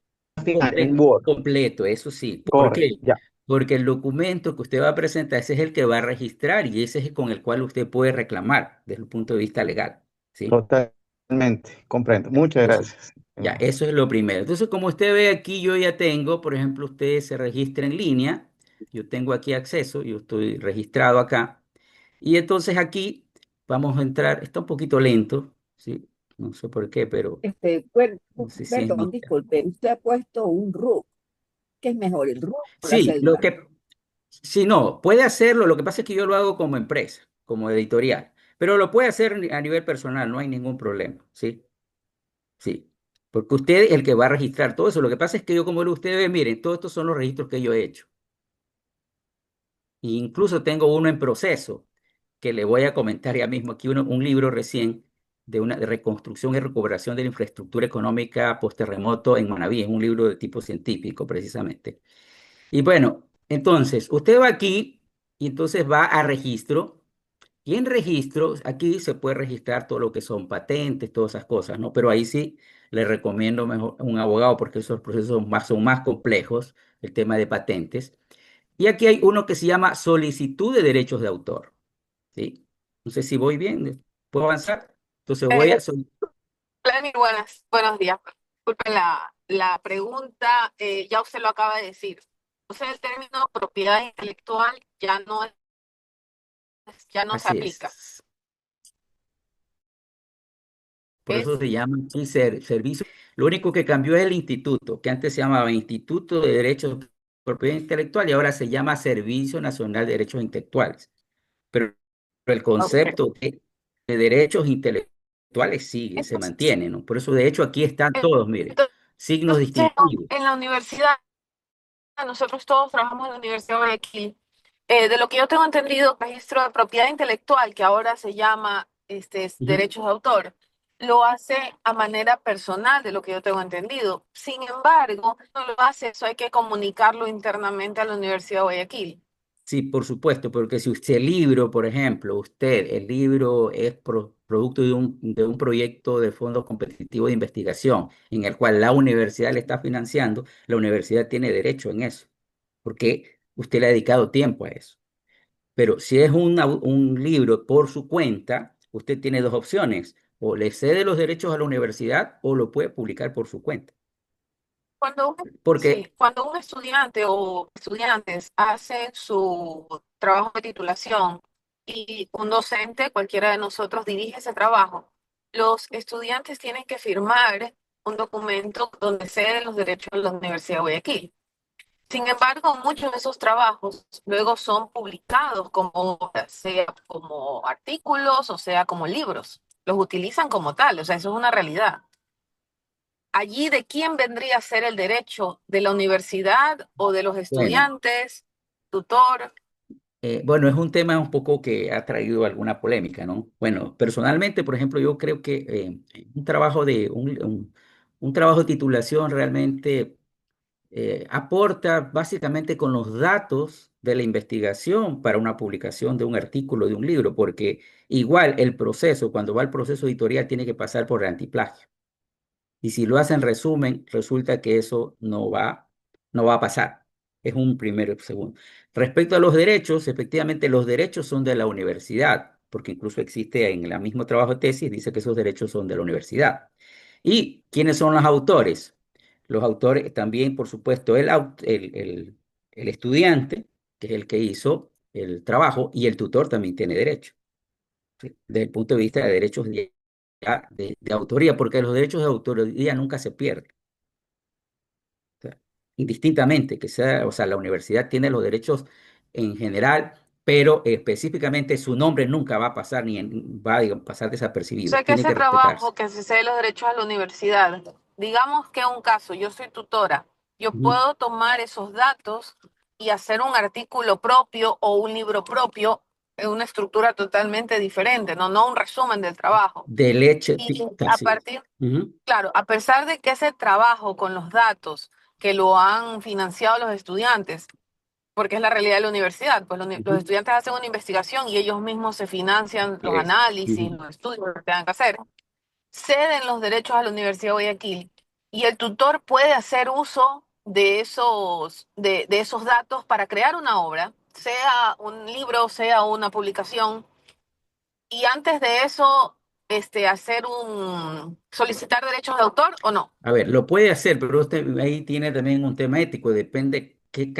final, en completo, Word. completo, eso sí. ¿Por Correcto. qué? Ya, Porque el documento que usted va a presentar, ese es el que va a registrar y ese es el con el cual usted puede reclamar desde el punto de vista legal, ¿sí? totalmente. Comprendo. Ya, Muchas entonces, gracias. ya, eso es lo primero. Entonces, como usted ve aquí, yo ya tengo, por ejemplo, usted se registra en línea, yo tengo aquí acceso, yo estoy registrado acá, y entonces aquí vamos a entrar, está un poquito lento, ¿sí? No sé por qué, pero no sé si es perdón, mi... disculpe, usted ha puesto un RUC. ¿Qué es mejor, el RUC o la Sí, lo cédula? que, sí, no, puede hacerlo, lo que pasa es que yo lo hago como empresa, como editorial, pero lo puede hacer a nivel personal, no hay ningún problema, ¿sí? Sí, porque usted es el que va a registrar todo eso. Lo que pasa es que yo, como ustedes ven, miren, todos estos son los registros que yo he hecho. E incluso tengo uno en proceso que le voy a comentar ya mismo aquí, un libro recién de una de reconstrucción y recuperación de la infraestructura económica post-terremoto en Manabí. Es un libro de tipo científico, precisamente. Y bueno, entonces, usted va aquí y entonces va a registro. Y en registros, aquí se puede registrar todo lo que son patentes, todas esas cosas, ¿no? Pero ahí sí le recomiendo mejor un abogado porque esos procesos son más complejos, el tema de patentes. Y aquí hay uno que se llama solicitud de derechos de autor, ¿sí? No sé si voy bien, ¿puedo avanzar? Entonces voy a... Vladimir, buenos días. Disculpen la pregunta, ya usted lo acaba de decir. O sea, el término propiedad intelectual ya no es ya no se Así aplica. es. Por eso Es se llama aquí servicio. Lo único que cambió es el instituto, que antes se llamaba Instituto de Derechos de Propiedad Intelectual y ahora se llama Servicio Nacional de Derechos Intelectuales. Pero el ok. concepto de derechos intelectuales sigue, se Entonces, mantiene, ¿no? Por eso, de hecho, aquí están todos, mire, signos entonces, distintivos. en la universidad, nosotros todos trabajamos en la Universidad de Guayaquil. De lo que yo tengo entendido, registro de propiedad intelectual, que ahora se llama Ujú. derechos de autor, lo hace a manera personal, de lo que yo tengo entendido. Sin embargo, no lo hace, eso hay que comunicarlo internamente a la Universidad de Guayaquil. Sí, por supuesto, porque si el libro, por ejemplo, el libro es producto de un proyecto de fondo competitivo de investigación en el cual la universidad le está financiando, la universidad tiene derecho en eso, porque usted le ha dedicado tiempo a eso. Pero si es un libro por su cuenta, usted tiene dos opciones, o le cede los derechos a la universidad o lo puede publicar por su cuenta. Sí, Porque cuando un estudiante o estudiantes hacen su trabajo de titulación y un docente, cualquiera de nosotros, dirige ese trabajo, los estudiantes tienen que firmar un documento donde ceden los derechos de la Universidad de Guayaquil. Sin embargo, muchos de esos trabajos luego son publicados como, sea como artículos o sea como libros. Los utilizan como tal, o sea, eso es una realidad. Allí, ¿de quién vendría a ser el derecho? ¿De la universidad o de los bueno, estudiantes? ¿Tutor? bueno, es un tema un poco que ha traído alguna polémica, ¿no? Bueno, personalmente, por ejemplo, yo creo que un trabajo de titulación realmente aporta básicamente con los datos de la investigación para una publicación de un artículo, de un libro, porque igual el proceso, cuando va al proceso editorial, tiene que pasar por el antiplagio. Y si lo hacen resumen, resulta que eso no va a pasar. Es un primero y segundo. Respecto a los derechos, efectivamente los derechos son de la universidad, porque incluso existe en el mismo trabajo de tesis, dice que esos derechos son de la universidad. ¿Y quiénes son los autores? Los autores también, por supuesto, el estudiante, que es el que hizo el trabajo, y el tutor también tiene derecho, ¿sí? Desde el punto de vista de derechos de autoría, porque los derechos de autoría nunca se pierden. O sea, indistintamente que sea, o sea, la universidad tiene los derechos en general, pero específicamente su nombre nunca va a pasar va a digamos, pasar O desapercibido, sea que tiene ese que respetarse. trabajo que se cede los derechos a la universidad, digamos que un caso, yo soy tutora, yo Ujú. puedo tomar esos datos y hacer un artículo propio o un libro propio en una estructura totalmente diferente, no, no un resumen del trabajo. De leche, Y a así es. partir, Ujú. claro, a pesar de que ese trabajo con los datos que lo han financiado los estudiantes, porque es la realidad de la universidad, pues los Ujú. estudiantes hacen una investigación y ellos mismos se financian los Es. análisis, Ujú. los estudios que tengan que hacer, ceden los derechos a la Universidad de Guayaquil y el tutor puede hacer uso de esos datos para crear una obra, sea un libro, sea una publicación, y antes de eso, solicitar derechos de autor o no. A ver, lo puede hacer, pero usted ahí tiene también un tema ético, depende qué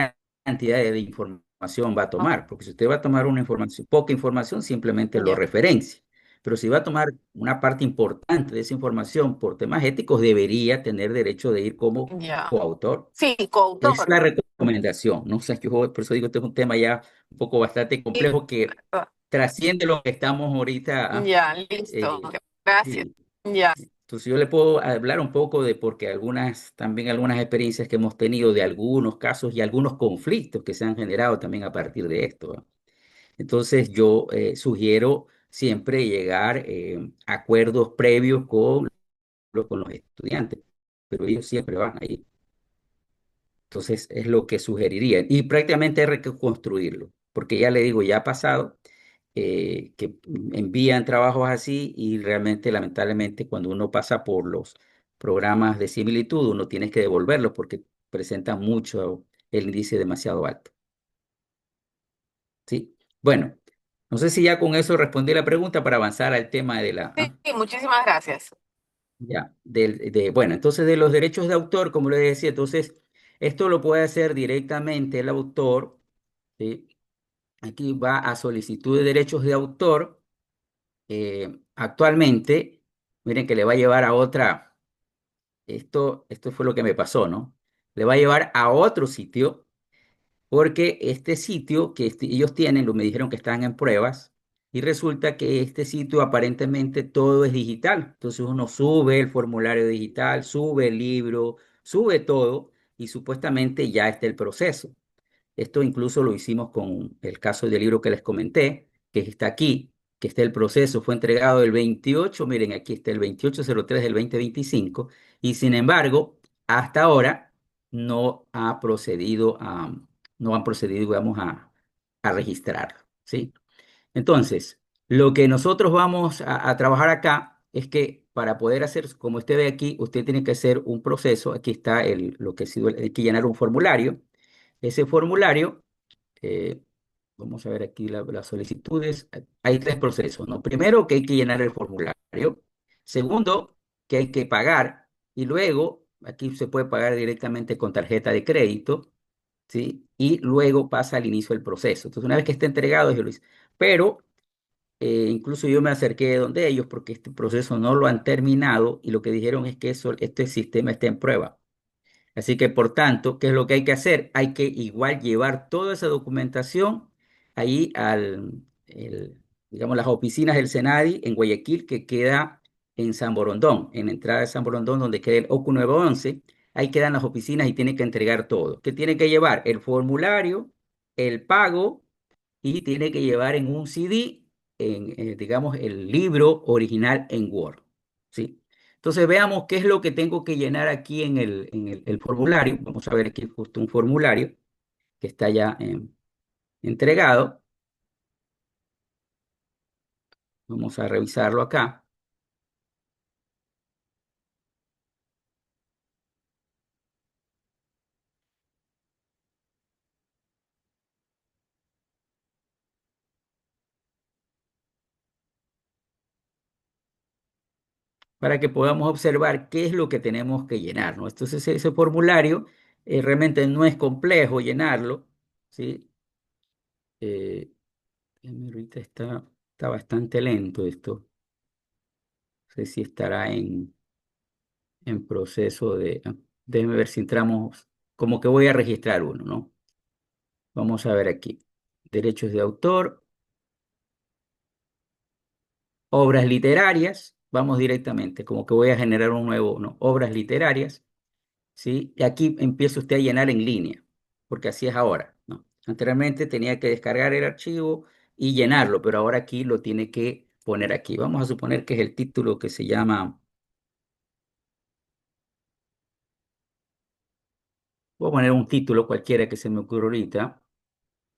cantidad de información va a tomar, porque si usted va a tomar una información, poca información, simplemente lo Ya, referencia, pero si va a tomar una parte importante de esa información por temas éticos, debería tener derecho de ir como ya. coautor. Sí, Es coautor. la recomendación, ¿no? O sea, yo por eso digo, este es un tema ya un poco bastante Sí, complejo que trasciende lo que estamos ahorita. ya, listo. eh, Gracias. sí. Ya. Entonces yo le puedo hablar un poco de porque también algunas experiencias que hemos tenido de algunos casos y algunos conflictos que se han generado también a partir de esto, ¿no? Entonces yo sugiero siempre llegar a acuerdos previos con los estudiantes, pero ellos siempre van ahí. Entonces es lo que sugeriría. Y prácticamente hay que construirlo, porque ya le digo, ya ha pasado que envían trabajos así y realmente, lamentablemente, cuando uno pasa por los programas de similitud, uno tiene que devolverlos porque presentan mucho el índice demasiado alto. ¿Sí? Bueno, no sé si ya con eso respondí la pregunta para avanzar al tema de la... Sí, sí, muchísimas gracias. Ya, bueno, entonces de los derechos de autor, como les decía, entonces esto lo puede hacer directamente el autor, ¿sí? aquí va a solicitud de derechos de autor. Actualmente, miren que le va a llevar a otra, esto fue lo que me pasó, ¿no? Le va a llevar a otro sitio porque este sitio que ellos tienen, me dijeron que están en pruebas, y resulta que este sitio aparentemente todo es digital. Entonces uno sube el formulario digital, sube el libro, sube todo y supuestamente ya está el proceso. Esto incluso lo hicimos con el caso del libro que les comenté, que está aquí, que está el proceso, fue entregado el 28, miren, aquí está el 2803 del 2025, y sin embargo, hasta ahora no ha procedido a, no han procedido, digamos, a registrarlo, ¿sí? Entonces, lo que nosotros vamos a trabajar acá es que para poder hacer, como usted ve aquí, usted tiene que hacer un proceso, aquí está lo que ha sido, hay que llenar un formulario. Ese formulario, eh, vamos a ver aquí las solicitudes. Hay tres procesos, ¿no? Primero, que hay que llenar el formulario. Segundo, que hay que pagar. Y luego, aquí se puede pagar directamente con tarjeta de crédito, ¿sí? Y luego pasa al inicio del proceso. Entonces, una vez que esté entregado, yo lo hice. Pero incluso yo me acerqué de donde ellos porque este proceso no lo han terminado y lo que dijeron es que este sistema está en prueba. Así que, por tanto, ¿qué es lo que hay que hacer? Hay que igual llevar toda esa documentación ahí digamos, las oficinas del Senadi en Guayaquil, que queda en San Borondón, en la entrada de San Borondón, donde queda el OCU 911. Ahí quedan las oficinas y tiene que entregar todo. ¿Qué tiene que llevar? El formulario, el pago y tiene que llevar en un CD, digamos, el libro original en Word. ¿Sí? Entonces veamos qué es lo que tengo que llenar aquí en el formulario. Vamos a ver aquí justo un formulario que está ya entregado. Vamos a revisarlo acá. Para que podamos observar qué es lo que tenemos que llenar, ¿no? Entonces ese formulario realmente no es complejo llenarlo, ¿sí? Eh, ahorita está bastante lento esto. No sé si estará en proceso de... Déjeme ver si entramos, como que voy a registrar uno, ¿no? Vamos a ver aquí. Derechos de autor, obras literarias, vamos directamente, como que voy a generar un nuevo, ¿no? Obras literarias, ¿sí? Y aquí empieza usted a llenar en línea, porque así es ahora, ¿no? Anteriormente tenía que descargar el archivo y llenarlo, pero ahora aquí lo tiene que poner aquí. Vamos a suponer que es el título que se llama, voy a poner un título cualquiera que se me ocurra ahorita.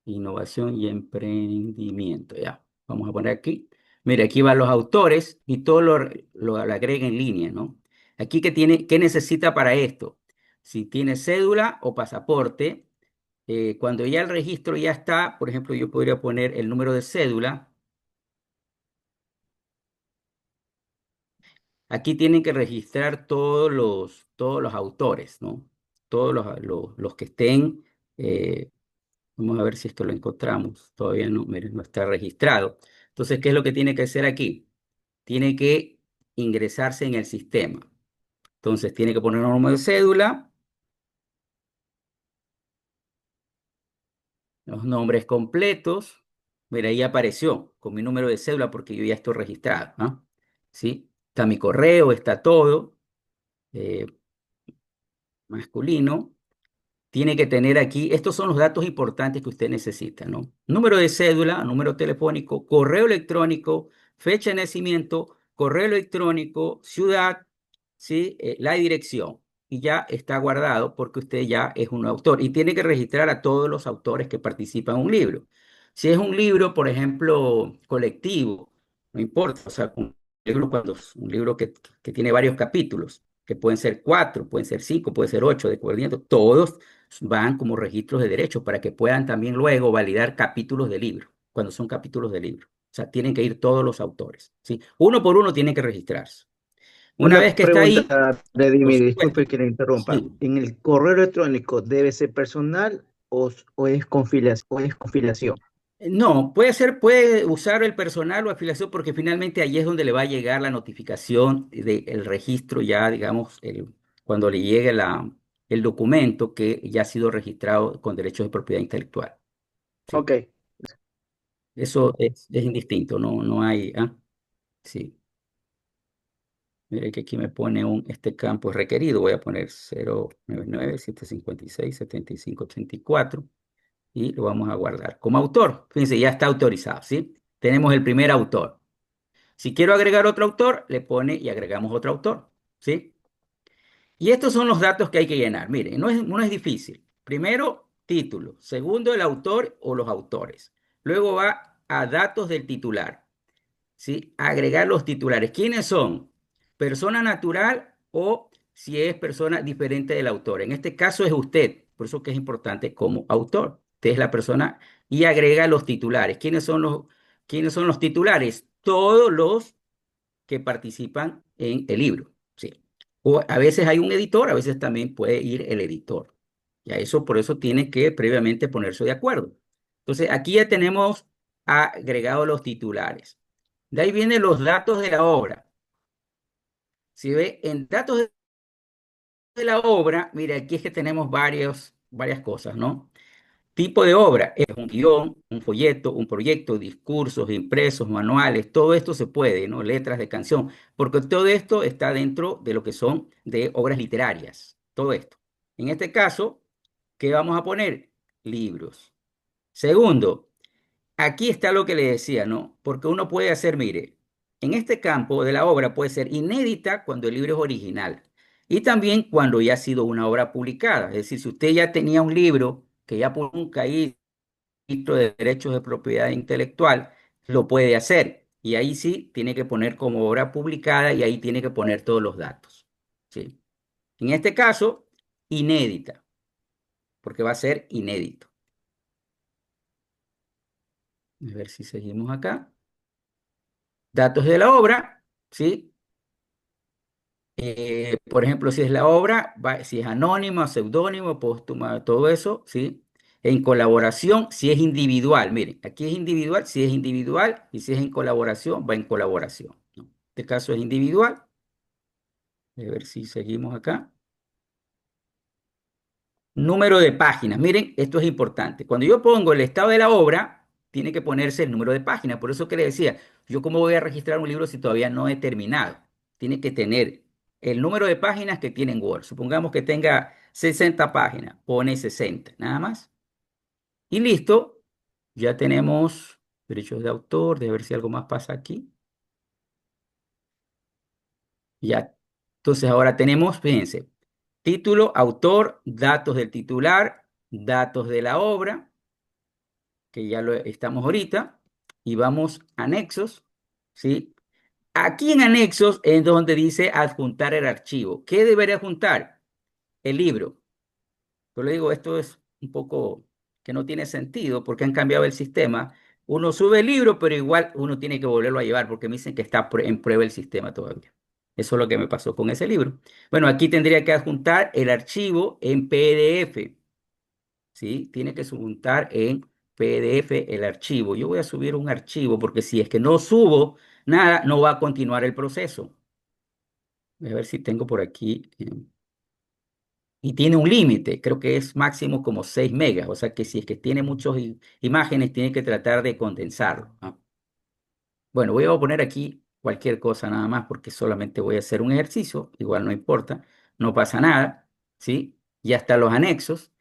Innovación y emprendimiento, ya. Vamos a poner aquí. Mira, aquí van los autores y todo lo agrega en línea, ¿no? Aquí qué necesita para esto. Si tiene cédula o pasaporte, cuando ya el registro ya está, por ejemplo, yo podría poner el número de cédula. Aquí tienen que registrar todos los autores, ¿no? Todos los que estén. Vamos a ver si esto lo encontramos. Todavía no, miren, no está registrado. Entonces, ¿qué es lo que tiene que hacer aquí? Tiene que ingresarse en el sistema. Entonces, tiene que poner un número de cédula, los nombres completos. Mira, ahí apareció con mi número de cédula porque yo ya estoy registrado, ¿no? ¿Sí? Está mi correo, está todo, eh, masculino. Tiene que tener aquí, estos son los datos importantes que usted necesita, ¿no? Número de cédula, número telefónico, correo electrónico, fecha de nacimiento, correo electrónico, ciudad, ¿sí? La dirección. Y ya está guardado porque usted ya es un autor y tiene que registrar a todos los autores que participan en un libro. Si es un libro, por ejemplo, colectivo, no importa, o sea, un libro que tiene varios capítulos, que pueden ser 4, pueden ser 5, pueden ser 8, de acuerdo, todos van como registros de derechos para que puedan también luego validar capítulos de libro, cuando son capítulos de libro. O sea, tienen que ir todos los autores, ¿sí? Uno por uno tienen que registrarse. Una Una vez que está pregunta, ahí, por Vladimir, supuesto, disculpe que le interrumpa. sí. ¿En el correo electrónico debe ser personal o es conciliación? No, puede usar el personal o afiliación porque finalmente ahí es donde le va a llegar la notificación del registro ya, digamos, cuando le llegue el documento que ya ha sido registrado con derechos de propiedad intelectual. Sí, Ok, eso es indistinto, no hay, sí. Mire que aquí me pone este campo es requerido, voy a poner 099-756-7584 y lo vamos a guardar como autor. Fíjense, ya está autorizado, ¿sí? Tenemos el primer autor. Si quiero agregar otro autor, le pone y agregamos otro autor, ¿sí? Y estos son los datos que hay que llenar. Miren, no es difícil. Primero, título. Segundo, el autor o los autores. Luego va a datos del titular, ¿sí? Agregar los titulares. ¿Quiénes son? Persona natural o si es persona diferente del autor. En este caso es usted, por eso que es importante como autor. Usted es la persona y agrega los titulares. ¿Quiénes son los titulares? Todos los que participan en el libro, ¿sí? O a veces hay un editor, a veces también puede ir el editor. Ya eso, por eso tiene que previamente ponerse de acuerdo. Entonces, aquí ya tenemos agregado los titulares. De ahí vienen los datos de la obra. Si ve, en datos de la obra, mira, aquí es que tenemos varias cosas, ¿no? Tipo de obra, es un guión, un folleto, un proyecto, discursos, impresos, manuales, todo esto se puede, ¿no? Letras de canción, porque todo esto está dentro de lo que son de obras literarias, todo esto. En este caso, ¿qué vamos a poner? Libros. Segundo, aquí está lo que le decía, ¿no? Porque uno puede hacer, mire, en este campo de la obra puede ser inédita cuando el libro es original y también cuando ya ha sido una obra publicada. Es decir, si usted ya tenía un libro que ya nunca hizo registro de derechos de propiedad intelectual, lo puede hacer. Y ahí sí tiene que poner como obra publicada y ahí tiene que poner todos los datos. ¿Sí? En este caso, inédita, porque va a ser inédito. A ver si seguimos acá. Datos de la obra, ¿sí? Por ejemplo, si es la obra, si es anónima, seudónimo, póstuma, todo eso, ¿sí? En colaboración, si es individual, miren, aquí es individual, si es individual, y si es en colaboración, va en colaboración, ¿no? En este caso es individual. A ver si seguimos acá. Número de páginas. Miren, esto es importante. Cuando yo pongo el estado de la obra, tiene que ponerse el número de páginas. Por eso que le decía, yo cómo voy a registrar un libro si todavía no he terminado. Tiene que tener el número de páginas que tiene en Word. Supongamos que tenga 60 páginas. Pone 60, nada más. Y listo. Ya tenemos derechos de autor. De ver si algo más pasa aquí. Ya. Entonces ahora tenemos, fíjense, título, autor, datos del titular, datos de la obra, que ya lo estamos ahorita, y vamos a anexos, ¿sí? Aquí en anexos es donde dice adjuntar el archivo. ¿Qué debería adjuntar? El libro. Yo le digo, esto es un poco que no tiene sentido porque han cambiado el sistema. Uno sube el libro, pero igual uno tiene que volverlo a llevar porque me dicen que está en prueba el sistema todavía. Eso es lo que me pasó con ese libro. Bueno, aquí tendría que adjuntar el archivo en PDF. ¿Sí? Tiene que subjuntar en PDF el archivo. Yo voy a subir un archivo porque si es que no subo nada, no va a continuar el proceso. Voy a ver si tengo por aquí. Y tiene un límite, creo que es máximo como 6 megas. O sea que si es que tiene muchas imágenes, tiene que tratar de condensarlo, ¿no? Bueno, voy a poner aquí cualquier cosa nada más porque solamente voy a hacer un ejercicio. Igual no importa, no pasa nada. ¿Sí? Ya están los anexos.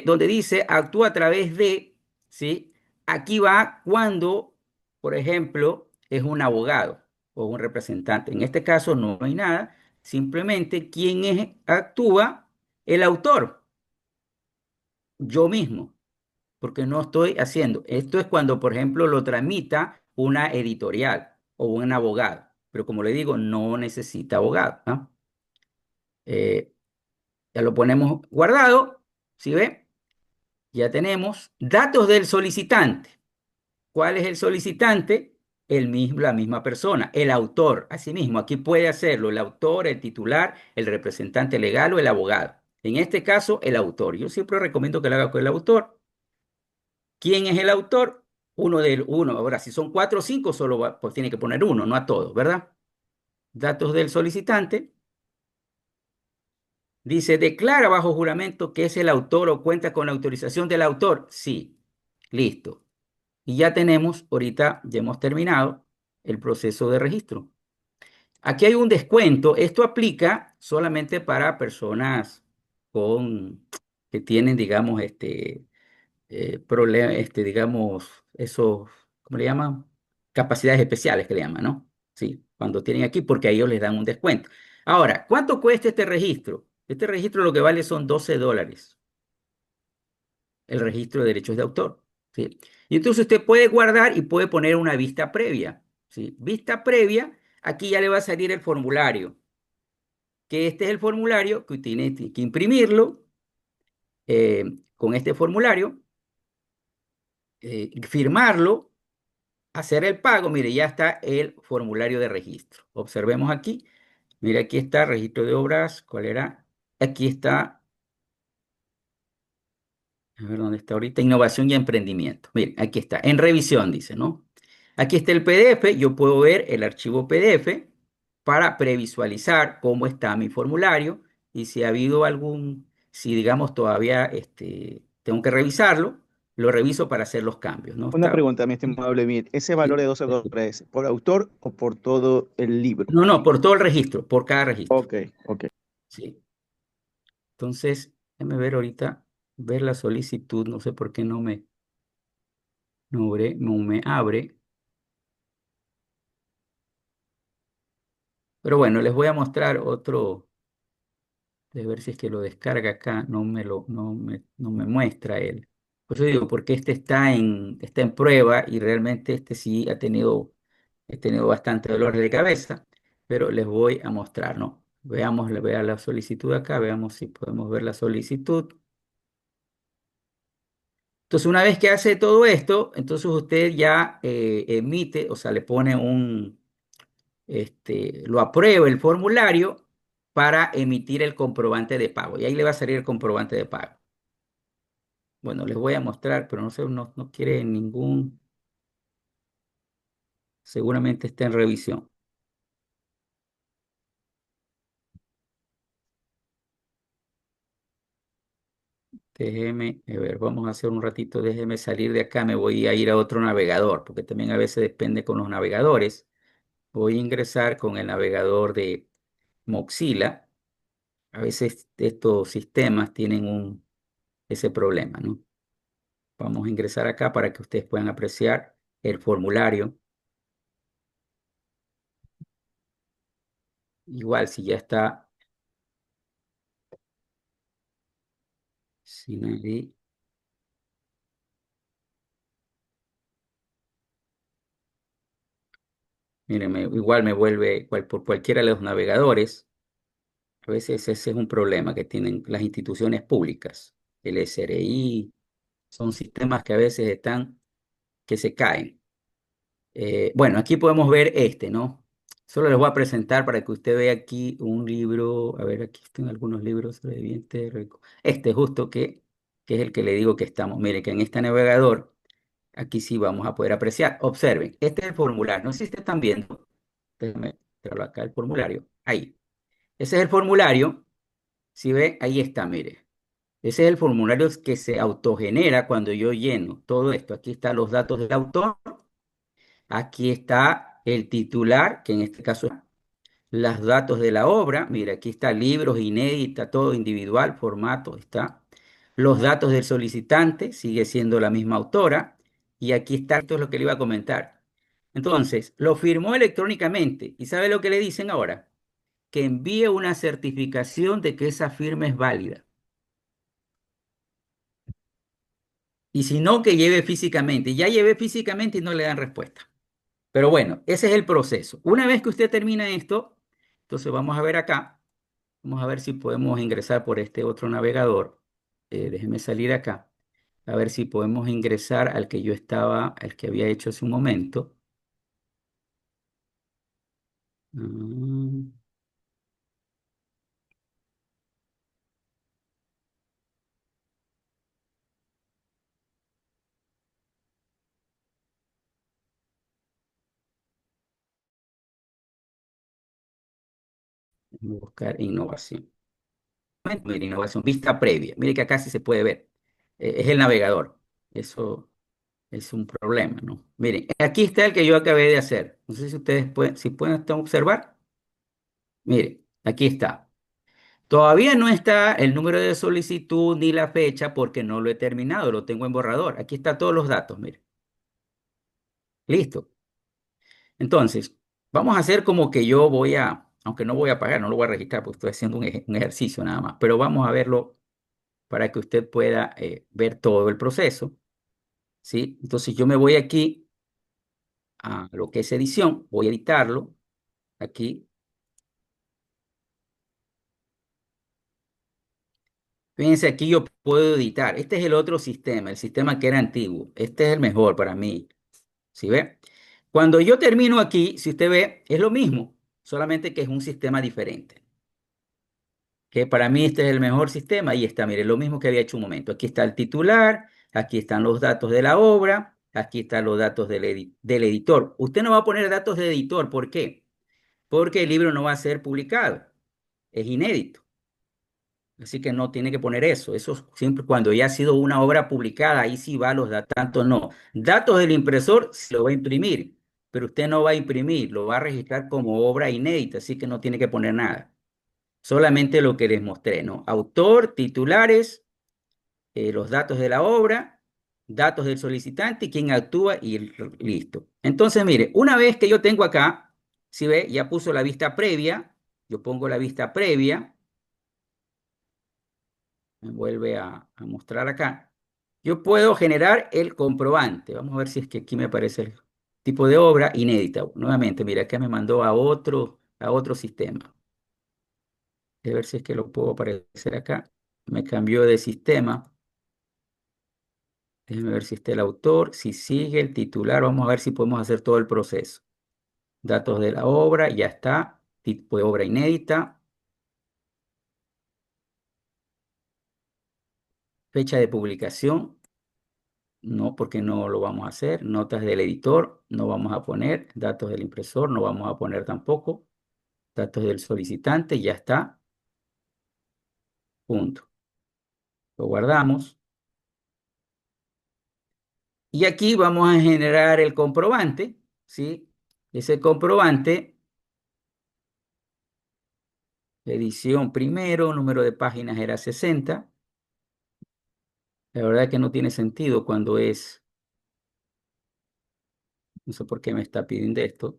Donde dice actúa a través de, ¿sí? Aquí va cuando, por ejemplo, es un abogado o un representante. En este caso no hay nada, simplemente actúa, el autor, yo mismo, porque no estoy haciendo. Esto es cuando, por ejemplo, lo tramita una editorial o un abogado, pero como le digo, no necesita abogado, ¿no? Eh, ya lo ponemos guardado, ¿sí ve? Ya tenemos datos del solicitante. ¿Cuál es el solicitante? La misma persona, el autor. Asimismo, aquí puede hacerlo el autor, el titular, el representante legal o el abogado. En este caso, el autor. Yo siempre recomiendo que lo haga con el autor. ¿Quién es el autor? Uno. Ahora, si son 4 o 5, solo pues tiene que poner uno, no a todos, ¿verdad? Datos del solicitante. Dice, declara bajo juramento que es el autor o cuenta con la autorización del autor. Sí, listo. Y ya tenemos, ahorita ya hemos terminado el proceso de registro. Aquí hay un descuento. Esto aplica solamente para personas que tienen, digamos, digamos, esos, ¿cómo le llaman? Capacidades especiales que le llaman, ¿no? Sí, cuando tienen aquí, porque a ellos les dan un descuento. Ahora, ¿cuánto cuesta este registro? Este registro lo que vale son $12, el registro de derechos de autor, ¿sí? Y entonces usted puede guardar y puede poner una vista previa, ¿sí? Vista previa, aquí ya le va a salir el formulario, que este es el formulario que tiene que imprimirlo con este formulario, firmarlo, hacer el pago. Mire, ya está el formulario de registro. Observemos aquí. Mire, aquí está registro de obras. ¿Cuál era? Aquí está, a ver dónde está ahorita, innovación y emprendimiento. Mire, aquí está, en revisión dice, ¿no? Aquí está el PDF. Yo puedo ver el archivo PDF para previsualizar cómo está mi formulario y si ha habido si digamos todavía tengo que revisarlo, lo reviso para hacer los cambios, ¿no? Una Está. pregunta, mi estimado Lemir. ¿Ese valor de $12 por autor o por todo el libro? No, no, por todo el registro, por cada registro. Ok, ok. Sí. Entonces, déjame ver ahorita, ver la solicitud, no sé por qué no me abre. Pero bueno, les voy a mostrar otro, de ver si es que lo descarga acá, no me muestra él. Por eso digo, porque este está en prueba y realmente sí he tenido bastante dolor de cabeza, pero les voy a mostrar, ¿no? Veamos, vea la solicitud acá, veamos si podemos ver la solicitud. Entonces, una vez que hace todo esto, entonces usted ya emite, o sea, le pone lo aprueba el formulario para emitir el comprobante de pago. Y ahí le va a salir el comprobante de pago. Bueno, les voy a mostrar, pero no sé, no quiere seguramente está en revisión. Déjeme, a ver, vamos a hacer un ratito, déjeme salir de acá, me voy a ir a otro navegador, porque también a veces depende con los navegadores. Voy a ingresar con el navegador de Mozilla. A veces estos sistemas tienen ese problema, ¿no? Vamos a ingresar acá para que ustedes puedan apreciar el formulario. Igual, si ya está sin ID, miren, igual me vuelve por cualquiera de los navegadores. A veces ese es un problema que tienen las instituciones públicas. El SRI, son sistemas que a veces que se caen. Bueno, aquí podemos ver ¿no? Solo les voy a presentar para que usted vea aquí un libro. A ver, aquí están algunos libros sobrevivientes. Este justo que es el que le digo que estamos. Mire, que en este navegador, aquí sí vamos a poder apreciar. Observen, este es el formulario. No sé si ustedes están viendo. Déjenme traerlo acá el formulario. Ahí. Ese es el formulario. Si ve, ahí está, mire. Ese es el formulario que se autogenera cuando yo lleno todo esto. Aquí están los datos del autor. Aquí está el titular, que en este caso es los datos de la obra. Mira, aquí está libros, inédita, todo individual, formato, está. Los datos del solicitante, sigue siendo la misma autora. Y aquí está, esto es lo que le iba a comentar. Entonces, lo firmó electrónicamente. ¿Y sabe lo que le dicen ahora? Que envíe una certificación de que esa firma es válida. Y si no, que lleve físicamente. Ya llevé físicamente y no le dan respuesta. Pero bueno, ese es el proceso. Una vez que usted termina esto, entonces vamos a ver acá. Vamos a ver si podemos ingresar por este otro navegador. Déjeme salir acá. A ver si podemos ingresar al que había hecho hace un momento. Mm, Déjame buscar innovación. Mire, innovación, vista previa. Mire que acá sí se puede ver. Es el navegador. Eso es un problema, ¿no? Miren, aquí está el que yo acabé de hacer. No sé si ustedes pueden, si pueden observar. Miren, aquí está. Todavía no está el número de solicitud ni la fecha porque no lo he terminado, lo tengo en borrador. Aquí están todos los datos, miren. Listo. Entonces, vamos a hacer como que yo voy a, aunque no voy a pagar, no lo voy a registrar porque estoy haciendo un ejercicio nada más, pero vamos a verlo para que usted pueda ver todo el proceso, ¿sí? Entonces, yo me voy aquí a lo que es edición, voy a editarlo aquí. Fíjense, aquí yo puedo editar. Este es el otro sistema, el sistema que era antiguo. Este es el mejor para mí. ¿Sí ve? Cuando yo termino aquí, si usted ve, es lo mismo, solamente que es un sistema diferente. Que para mí este es el mejor sistema. Ahí está, mire, lo mismo que había hecho un momento. Aquí está el titular, aquí están los datos de la obra, aquí están los datos del editor. Usted no va a poner datos de editor, ¿por qué? Porque el libro no va a ser publicado, es inédito. Así que no tiene que poner eso. Eso siempre cuando ya ha sido una obra publicada, ahí sí va los datos. Tanto no. Datos del impresor se lo va a imprimir, pero usted no va a imprimir, lo va a registrar como obra inédita, así que no tiene que poner nada. Solamente lo que les mostré, ¿no? Autor, titulares, los datos de la obra, datos del solicitante, quién actúa y listo. Entonces, mire, una vez que yo tengo acá, si ve, ya puso la vista previa, yo pongo la vista previa, me vuelve a mostrar acá. Yo puedo generar el comprobante. Vamos a ver si es que aquí me aparece el tipo de obra inédita. Nuevamente, mira, acá me mandó a otro sistema. A ver si es que lo puedo aparecer acá. Me cambió de sistema. Déjeme ver si está el autor, si sigue el titular. Vamos a ver si podemos hacer todo el proceso. Datos de la obra, ya está. Tipo de obra inédita. Fecha de publicación. No, porque no lo vamos a hacer. Notas del editor, no vamos a poner. Datos del impresor, no vamos a poner tampoco. Datos del solicitante, ya está. Punto. Lo guardamos. Y aquí vamos a generar el comprobante, ¿sí? Ese comprobante, edición primero, número de páginas era 60. La verdad es que no tiene sentido cuando es, no sé por qué me está pidiendo esto.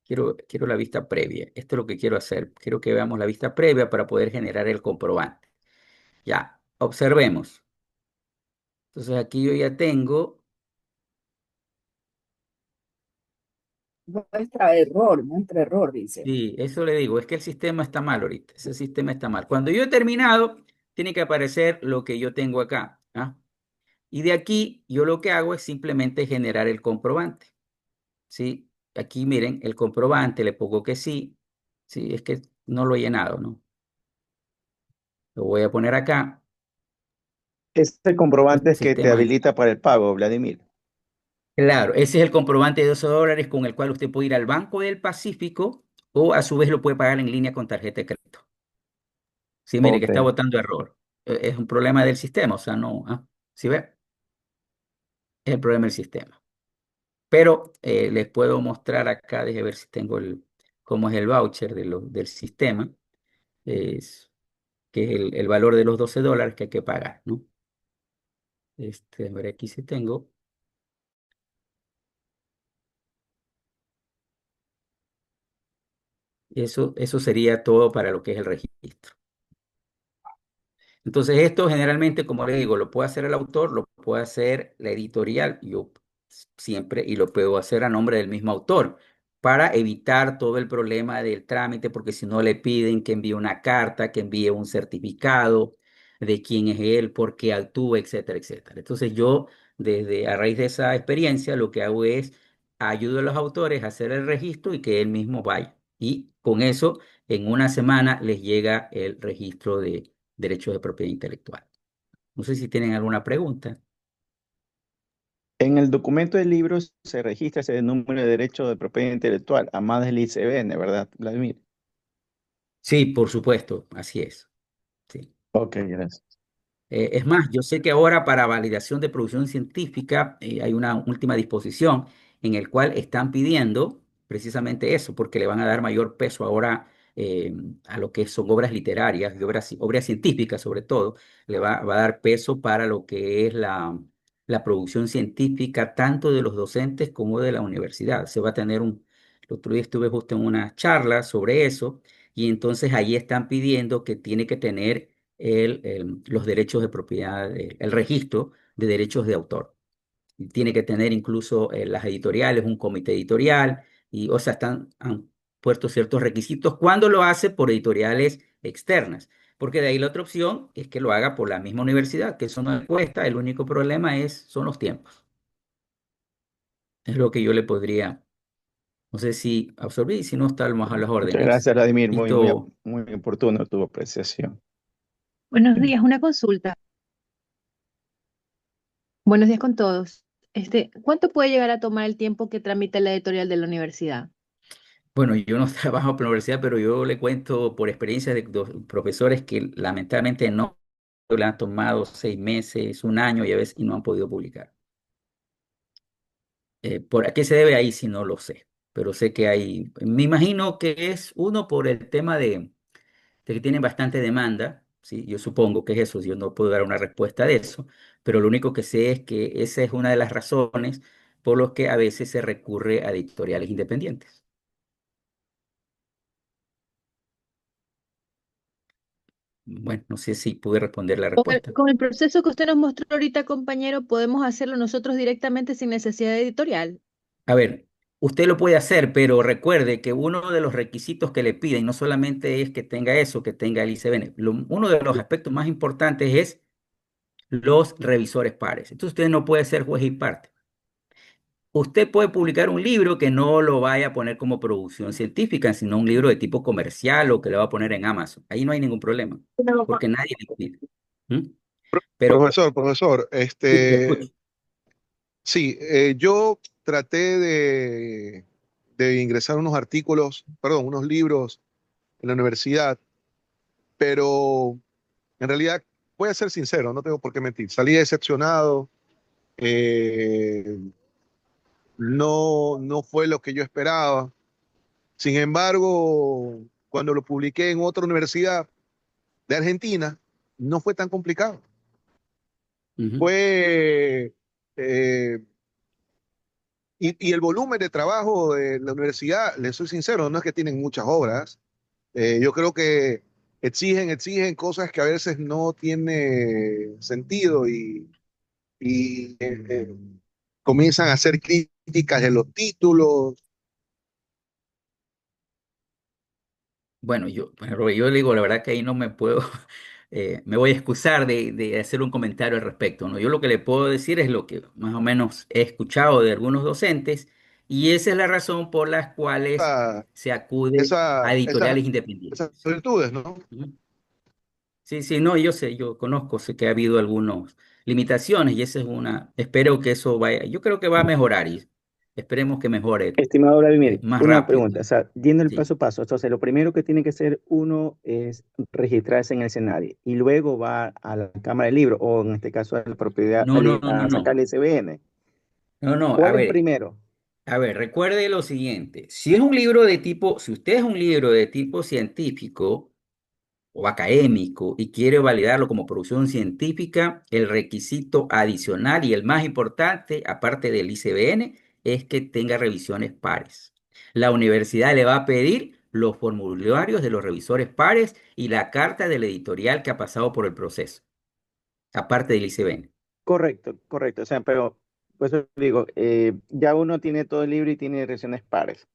Quiero la vista previa. Esto es lo que quiero hacer. Quiero que veamos la vista previa para poder generar el comprobante. Ya, observemos. Entonces aquí yo ya tengo, muestra error, dice. sí, eso le digo, es que el sistema está mal ahorita. Ese sistema está mal. Cuando yo he terminado, tiene que aparecer lo que yo tengo acá. ¿Ah? Y de aquí yo lo que hago es simplemente generar el comprobante. ¿Sí? Aquí miren, el comprobante, le pongo que sí. Sí, es que no lo he llenado, ¿no? Lo voy a poner acá. Este Este comprobante es que te sistema, habilita para el pago, Vladimir. claro, ese es el comprobante de $12 con el cual usted puede ir al Banco del Pacífico o a su vez lo puede pagar en línea con tarjeta de crédito. Sí, mire que Ok. está botando error. Es un problema del sistema, o sea, no. ¿Ah? ¿Sí ve? Es el problema del sistema. Pero les puedo mostrar acá, déjeme ver si tengo cómo es el voucher del sistema, es, que es el valor de los $12 que hay que pagar, ¿no? A ver aquí si tengo. Eso sería todo para lo que es el registro. Entonces, esto generalmente, como le digo, lo puede hacer el autor, lo puede hacer la editorial, yo siempre, y lo puedo hacer a nombre del mismo autor, para evitar todo el problema del trámite, porque si no le piden que envíe una carta, que envíe un certificado de quién es él, por qué actúa, etcétera, etcétera. Entonces, yo, desde a raíz de esa experiencia, lo que hago es ayudo a los autores a hacer el registro y que él mismo vaya. Y con eso, en una semana les llega el registro de derechos de propiedad intelectual. No sé si tienen alguna pregunta. En el documento del libro se registra ese número de derecho de propiedad intelectual, a más del ICBN, ¿verdad, Vladimir? Sí, por supuesto, así es. Sí. Ok, gracias. Es más, yo sé que ahora para validación de producción científica hay una última disposición en el cual están pidiendo precisamente eso, porque le van a dar mayor peso ahora eh, a lo que son obras literarias y obras científicas sobre todo, va a dar peso para lo que es la producción científica tanto de los docentes como de la universidad. Se va a tener el otro día estuve justo en una charla sobre eso y entonces ahí están pidiendo que tiene que tener los derechos de propiedad, el registro de derechos de autor. Y tiene que tener incluso las editoriales, un comité editorial, y o sea, han puesto ciertos requisitos cuando lo hace por editoriales externas. Porque de ahí la otra opción es que lo haga por la misma universidad, que eso no le cuesta, el único problema son los tiempos. Es lo que yo le podría, no sé si absorbí, si no, estamos a las Muchas órdenes. gracias, Vladimir. Listo. Muy oportuno tu apreciación. Buenos días, una consulta. Buenos días con todos. ¿Cuánto puede llegar a tomar el tiempo que tramita la editorial de la universidad? Bueno, yo no trabajo por la universidad, pero yo le cuento por experiencia de dos profesores que lamentablemente no le han tomado 6 meses, un año y a veces y no han podido publicar. ¿Por a qué se debe ahí? Si no lo sé, pero sé que hay, me imagino que es uno por el tema de que tienen bastante demanda, ¿sí? Yo supongo que es eso, yo no puedo dar una respuesta de eso, pero lo único que sé es que esa es una de las razones por las que a veces se recurre a editoriales independientes. Bueno, no sé si pude responder la respuesta. Con el proceso que usted nos mostró ahorita, compañero, podemos hacerlo nosotros directamente sin necesidad de editorial. A ver, usted lo puede hacer, pero recuerde que uno de los requisitos que le piden no solamente es que tenga eso, que tenga el ICBN. Uno de los aspectos más importantes es los revisores pares. Entonces usted no puede ser juez y parte. Usted puede publicar un libro que no lo vaya a poner como producción científica, sino un libro de tipo comercial o que lo va a poner en Amazon. Ahí no hay ningún problema, porque nadie le pide. ¿Mm? Pero Profesor, sí, le escucho. sí, yo traté de ingresar unos artículos, perdón, unos libros en la universidad, pero en realidad, voy a ser sincero, no tengo por qué mentir, salí decepcionado, eh, no fue lo que yo esperaba. Sin embargo, cuando lo publiqué en otra universidad de Argentina, no fue tan complicado. Ujú. Fue... eh, y el volumen de trabajo de la universidad, les soy sincero, no es que tienen muchas obras. Yo creo que exigen cosas que a veces no tiene sentido y comienzan a hacer críticas de los títulos. Bueno, pero yo le digo, la verdad que ahí no me puedo, me voy a excusar de hacer un comentario al respecto, ¿no? Yo lo que le puedo decir es lo que más o menos he escuchado de algunos docentes y esa es la razón por las cuales esa, se acude a esa, esa- editoriales esas independientes. virtudes, ¿no? Ujú. Sí, sí, no, yo sé, yo conozco, sé que ha habido algunas limitaciones y esa es espero que eso vaya, yo creo que va a mejorar y esperemos que mejore Estimado Vladimir, más una rápido. pregunta, o sea, yendo el Sí. paso a paso, entonces lo primero que tiene que hacer uno es registrarse en el SENADI y luego va a la Cámara del Libro o en este caso a la propiedad, No, no, no, no, a sacar no, el ISBN. no, no, ¿Cuál es primero? a ver, recuerde lo siguiente, si es un libro de tipo, si usted es un libro de tipo científico o académico y quiere validarlo como producción científica, el requisito adicional y el más importante, aparte del ICBN, es que tenga revisiones pares. La universidad le va a pedir los formularios de los revisores pares y la carta del editorial que ha pasado por el proceso, aparte del ICBN. Correcto, correcto, o sea, pero pues digo, ya uno tiene todo el libro y tiene reacciones pares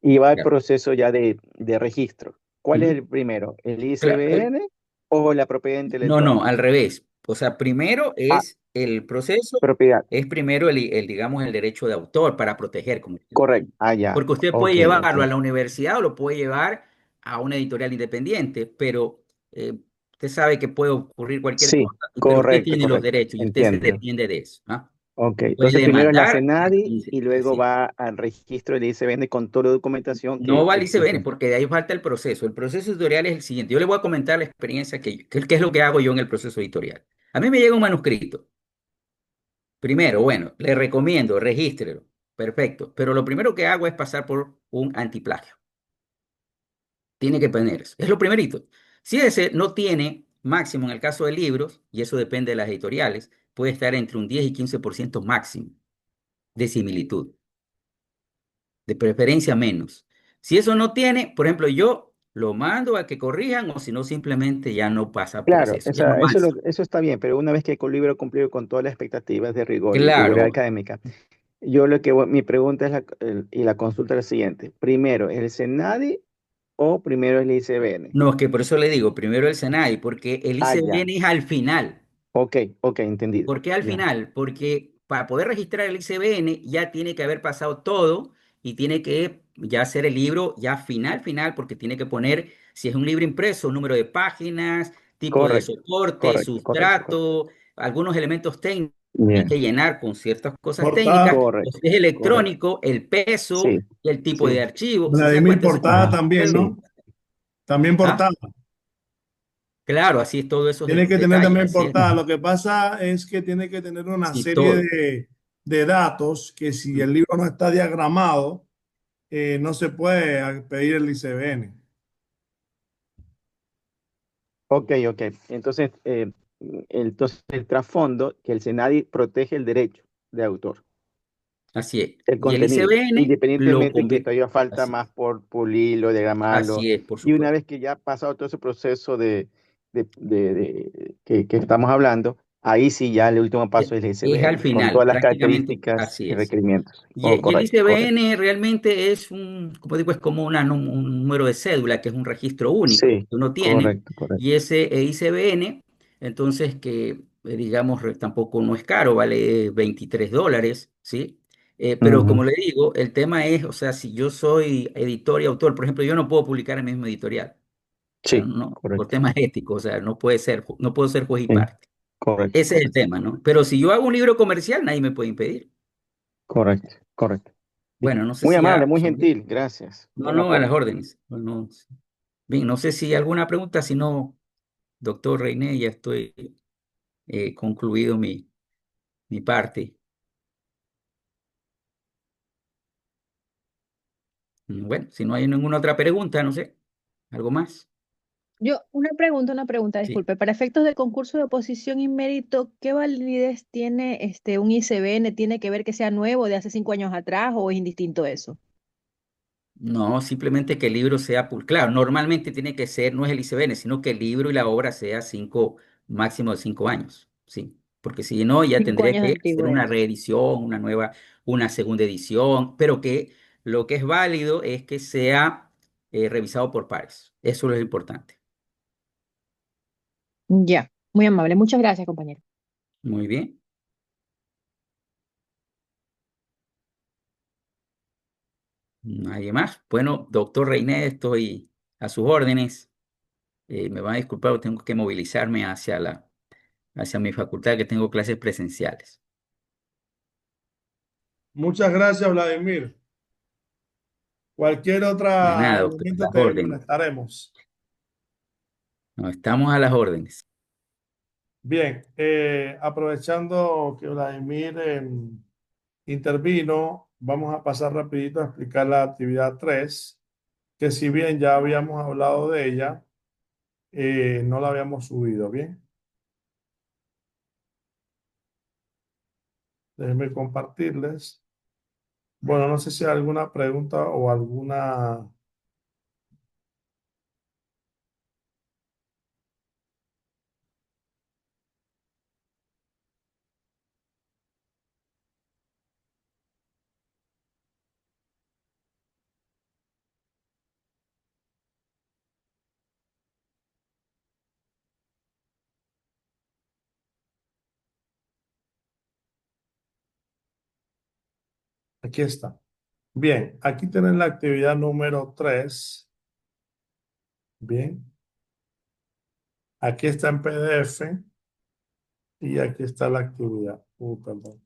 y va el Claro. proceso ya de registro. ¿Cuál es Ujú. el primero? ¿El Cla- el- ISBN o la propiedad No, no, intelectual? al revés. O sea, primero Ah, es el proceso, propiedad, es primero digamos, el derecho de autor para proteger, como usted correcto. dice. Ah, ya, Porque usted puede ok, ok. llevarlo a la universidad o lo puede llevar a una editorial independiente, pero usted sabe que puede ocurrir cualquier Sí, cosa, pero usted correcto, tiene los correcto. derechos y usted se Entiendo. defiende de eso. ¿Ah? Ok, entonces Puede primero es la mandar a CENADI 15, y luego así es. va al registro del ISBN con toda la documentación No va que al ICBN exige. porque de ahí falta el proceso. El proceso editorial es el siguiente. Yo le voy a comentar la experiencia que es lo que hago yo en el proceso editorial. A mí me llega un manuscrito. Primero, bueno, le recomiendo, regístrelo. Perfecto. Pero lo primero que hago es pasar por un antiplagio. Tiene que tener eso. Es lo primerito. Si ese no tiene máximo en el caso de libros, y eso depende de las editoriales, puede estar entre un 10 y 15% máximo de similitud. De preferencia menos. Si eso no tiene, por ejemplo, yo lo mando a que corrijan o si no, simplemente ya no pasa Claro, proceso. Ya no avanza. eso está bien, pero una vez que el libro cumplió con todas las expectativas de rigor y riguridad Claro, académica, mi pregunta es y la consulta es la siguiente. Primero, ¿el CENADI o primero el ISBN? no, es que por eso le digo, primero el SENAI, porque el Ah, ya. ICBN es al final. Ok, ok, entendido. ¿Por qué al Ya, final? Porque para poder registrar el ICBN ya tiene que haber pasado todo y tiene que ya hacer el libro ya final, porque tiene que poner, si es un libro impreso, número de páginas, tipo de correcto, soporte, correcto, correcto, correcto. sustrato, algunos elementos técnicos que hay Bien, que llenar con ciertas cosas técnicas. Portada, correcto, Si es correcto. electrónico, el peso Sí, y el tipo de sí, archivo. Si se da Vladimir, cuenta, ese es un portada también, proceso. sí. ¿no? También ¿Ah? portada. Claro, así es todos esos Tiene que tener detalles, también así es. portada. Lo que pasa es que tiene que tener una Sí, serie todo. de datos que si el libro no está diagramado, no se puede pedir el ICBN. Ok, ok. Entonces, entonces el trasfondo, que el SENADI protege el derecho de autor, Así es. el Y el contenido, ICBN lo independientemente que convierte. todavía falta Así, más por pulirlo, diagramarlo. así es, por Y una supuesto. vez que ya ha pasado todo ese proceso que estamos hablando, ahí sí ya el último paso es el Es al ISBN, con final, todas las prácticamente características así y es. requerimientos. Y, Oh, y el correcto, correcto. ICBN realmente es como digo, es como un número de cédula, que es un registro único Sí, que uno tiene. correcto, correcto. Y ese ICBN, entonces, que digamos, tampoco no es caro, vale $23, ¿sí? Pero Ujú. como le digo, el tema es, o sea, si yo soy editor y autor, por ejemplo, yo no puedo publicar en el mismo editorial. O sea, Sí, no, por correcto. temas éticos, o sea, no puede ser, no puedo ser juez y Sí, parte. correcto, Ese es el correcto. tema, ¿no? Pero si yo hago un libro comercial, nadie me puede impedir. Correcto, correcto. Bueno, no sé Muy si amable, ya muy resolví. gentil, gracias. No, Buen no, a las aporte. órdenes. Bueno, bien, no sé si alguna pregunta, si no, doctor Reiné, ya estoy concluido mi parte. Bueno, si no hay ninguna otra pregunta, no sé, ¿algo más? Yo, una pregunta, Sí. disculpe. Para efectos de concurso de oposición y mérito, ¿qué validez tiene un ICBN? ¿Tiene que ver que sea nuevo de hace 5 años atrás o es indistinto eso? No, simplemente que el libro sea, claro, normalmente tiene que ser, no es el ICBN, sino que el libro y la obra sea máximo de 5 años, sí, porque si no, ya cinco tendría años de que hacer una antigüedad. reedición, una segunda edición, pero que lo que es válido es que sea revisado por pares. Eso es lo importante. Ya, muy amable. Muchas gracias, compañero. Muy bien. Nadie más. Bueno, doctor Reiné, estoy a sus órdenes. Me van a disculpar, pero tengo que movilizarme hacia mi facultad, que tengo clases presenciales. Muchas gracias, Vladimir. Cualquier otro De nada, doctor, a elemento las te órdenes. molestaremos. No, estamos a las órdenes. Bien, aprovechando que Vladimir intervino, vamos a pasar rapidito a explicar la actividad 3, que si bien ya habíamos hablado de ella, no la habíamos subido, ¿bien? Déjenme compartirles. Bueno, no sé si hay alguna pregunta o alguna... Aquí está. Bien, aquí tienen la actividad número 3. Bien, aquí está en PDF y aquí está la actividad. Perdón.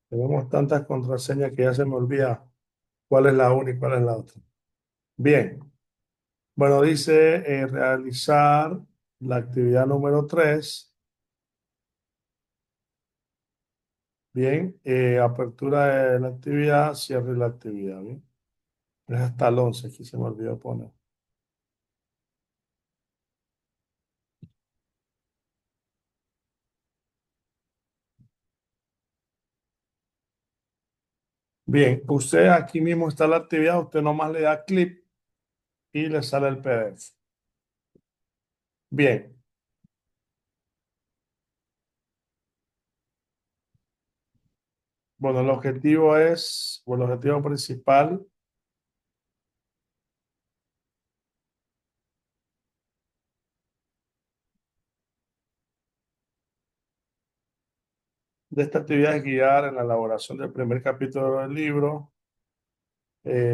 Tenemos tantas contraseñas que ya se me olvida cuál es la una y cuál es la otra. Bien. Bueno, dice realizar la actividad número 3. Bien. Apertura de la actividad, cierre la actividad. Bien. Es hasta el 11, aquí se me olvidó poner. Bien, usted aquí mismo está la actividad, usted nomás le da clic y le sale el PDF. Bien, bueno, el objetivo principal de esta actividad es guiar en la elaboración del primer capítulo del libro.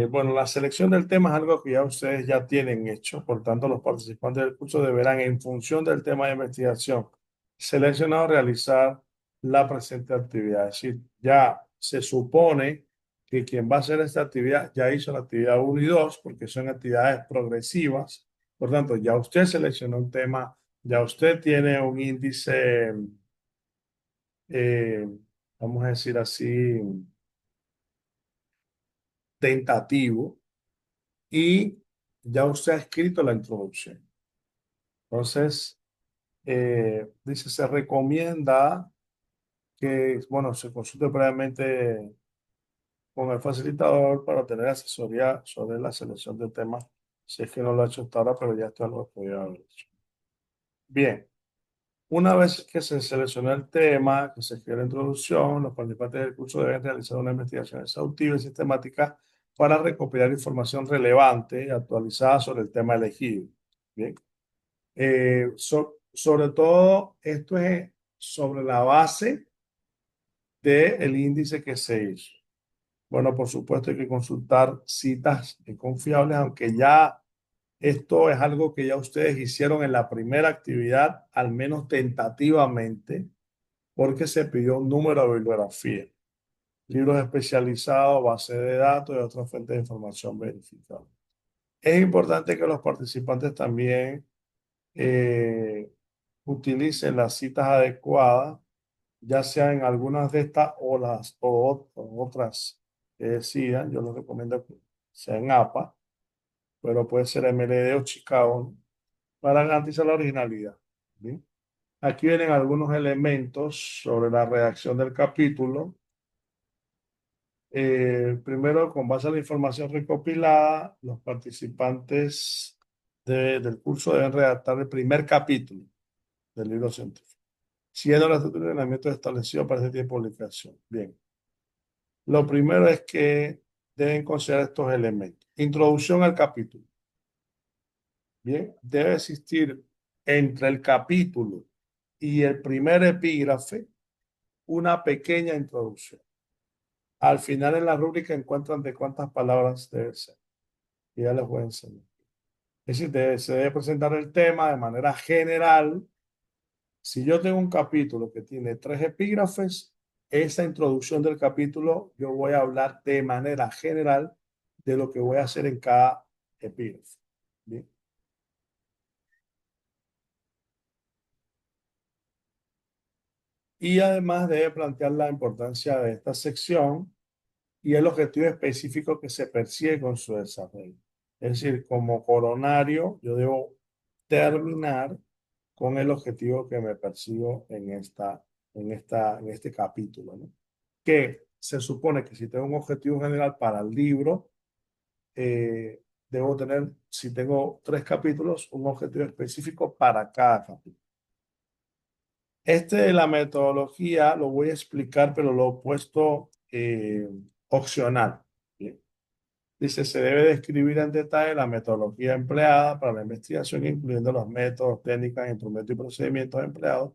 Bueno, la selección del tema es algo que ya ustedes ya tienen hecho, por tanto los participantes del curso deberán, en función del tema de investigación seleccionado, realizar la presente actividad. Es decir, ya se supone que quien va a hacer esta actividad ya hizo la actividad 1 y 2, porque son actividades progresivas. Por tanto, ya usted seleccionó un tema, ya usted tiene un índice, eh, vamos a decir así, tentativo, y ya usted ha escrito la introducción. Entonces, dice, se recomienda que, bueno, se consulte previamente con el facilitador para tener asesoría sobre la selección del tema, si es que no lo ha hecho hasta ahora, pero ya esto lo podría haber hecho. Bien, una vez que se selecciona el tema, que se escribe la introducción, los participantes del curso deben realizar una investigación exhaustiva y sistemática para recopilar información relevante y actualizada sobre el tema elegido. Bien. Sobre todo, esto es sobre la base del índice que se hizo. Bueno, por supuesto hay que consultar citas confiables, aunque ya esto es algo que ya ustedes hicieron en la primera actividad, al menos tentativamente, porque se pidió un número de bibliografía, libros especializados, base de datos y otras fuentes de información verificadas. Es importante que los participantes también utilicen las citas adecuadas, ya sea en algunas de estas o otras que decidan. Yo les recomiendo que sea en APA, pero puede ser MLD o Chicago, ¿no? Para garantizar la originalidad. ¿Bien? Aquí vienen algunos elementos sobre la redacción del capítulo. Primero, con base a la información recopilada, los participantes del curso deben redactar el primer capítulo del libro científico, siendo la estructura de ordenamiento establecido para este tipo de publicación. Bien. Lo primero es que deben considerar estos elementos. Introducción al capítulo. Bien, debe existir entre el capítulo y el primer epígrafe una pequeña introducción. Al final en la rúbrica encuentran de cuántas palabras debe ser. Y ya les voy a enseñar. Es decir, se debe presentar el tema de manera general. Si yo tengo un capítulo que tiene 3 epígrafes, esa introducción del capítulo yo voy a hablar de manera general de lo que voy a hacer en cada epígrafe. ¿Bien? Y además debe plantear la importancia de esta sección y el objetivo específico que se persigue con su desarrollo. Es decir, como coronario, yo debo terminar con el objetivo que me persigo en este capítulo, ¿no? Que se supone que si tengo un objetivo general para el libro, debo tener, si tengo 3 capítulos, un objetivo específico para cada capítulo. Este de la metodología lo voy a explicar, pero lo he puesto opcional. ¿Bien? Dice, se debe describir en detalle la metodología empleada para la investigación, incluyendo los métodos, técnicas, instrumentos y procedimientos empleados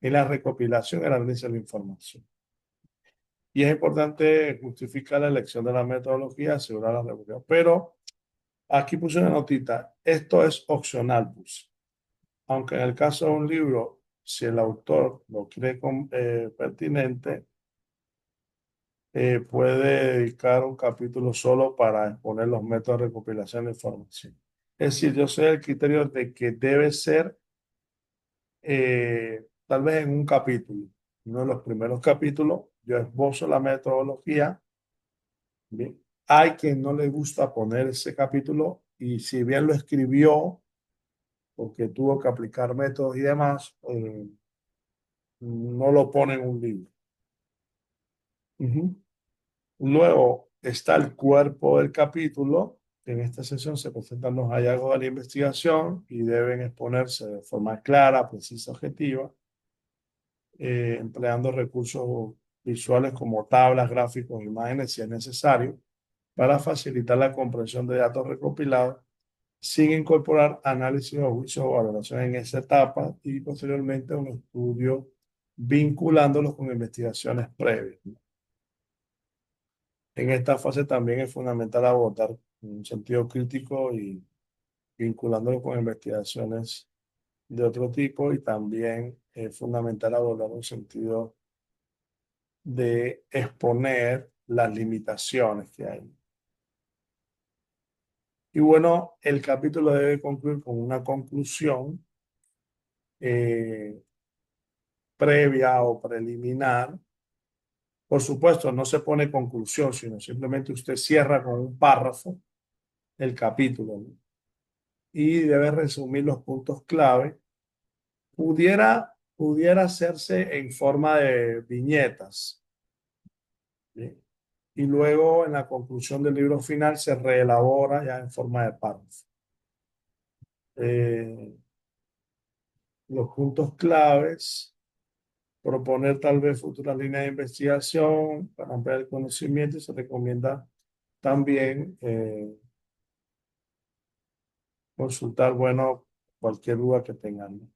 en la recopilación y el análisis de la información. Y es importante justificar la elección de la metodología, asegurar la regularidad. Pero aquí puse una notita, esto es opcional, puse. Aunque en el caso de un libro, si el autor lo cree pertinente, puede dedicar un capítulo solo para exponer los métodos de recopilación de información. Es decir, yo soy el criterio de que debe ser tal vez en un capítulo, uno de los primeros capítulos, yo esbozo la metodología. Bien. Hay quien no le gusta poner ese capítulo y si bien lo escribió porque tuvo que aplicar métodos y demás, no lo pone en un libro. Ujú. Luego está el cuerpo del capítulo. En esta sesión se presentan los hallazgos de la investigación y deben exponerse de forma clara, precisa, objetiva, empleando recursos visuales como tablas, gráficos, imágenes, si es necesario, para facilitar la comprensión de datos recopilados, sin incorporar análisis o juicio o valoración en esa etapa y posteriormente un estudio vinculándolos con investigaciones previas. En esta fase también es fundamental abordar un sentido crítico y vinculándolo con investigaciones de otro tipo y también es fundamental abordar un sentido de exponer las limitaciones que hay. Y bueno, el capítulo debe concluir con una conclusión previa o preliminar. Por supuesto, no se pone conclusión, sino simplemente usted cierra con un párrafo el capítulo, ¿no? Y debe resumir los puntos clave. Pudiera hacerse en forma de viñetas, ¿sí? Y luego en la conclusión del libro final se reelabora ya en forma de párrafo. Los puntos claves, proponer tal vez futuras líneas de investigación para ampliar el conocimiento y se recomienda también consultar, bueno, cualquier duda que tengan, ¿no?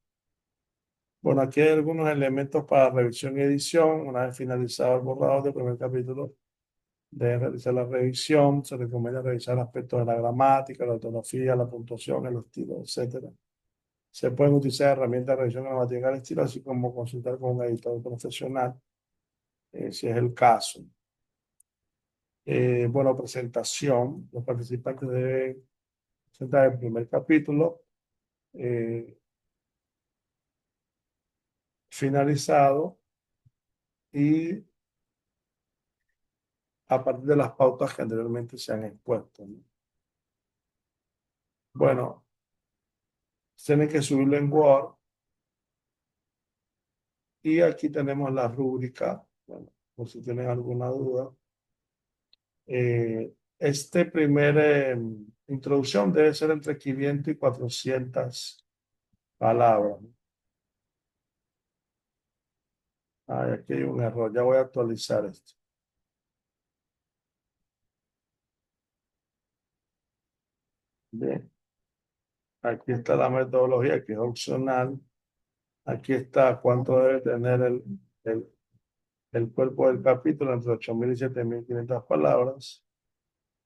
Bueno, aquí hay algunos elementos para revisión y edición. Una vez finalizado el borrador del primer capítulo, de realizar la revisión, se recomienda revisar aspectos de la gramática, la ortografía, la puntuación, el estilo, etcétera. Se pueden utilizar herramientas de revisión gramatical al estilo, así como consultar con un editor profesional, si es el caso. Bueno, presentación. Los participantes deben presentar el primer capítulo finalizado y a partir de las pautas que anteriormente se han expuesto, ¿no? Bueno, tienen que subirlo en Word y aquí tenemos la rúbrica, bueno, por si tienen alguna duda. Este primer introducción debe ser entre 500 y 400 palabras, ¿no? Ay, aquí hay un error, ya voy a actualizar esto. Bien, aquí está la metodología que es opcional. Aquí está cuánto debe tener el cuerpo del capítulo, entre 8.000 y 7.500 palabras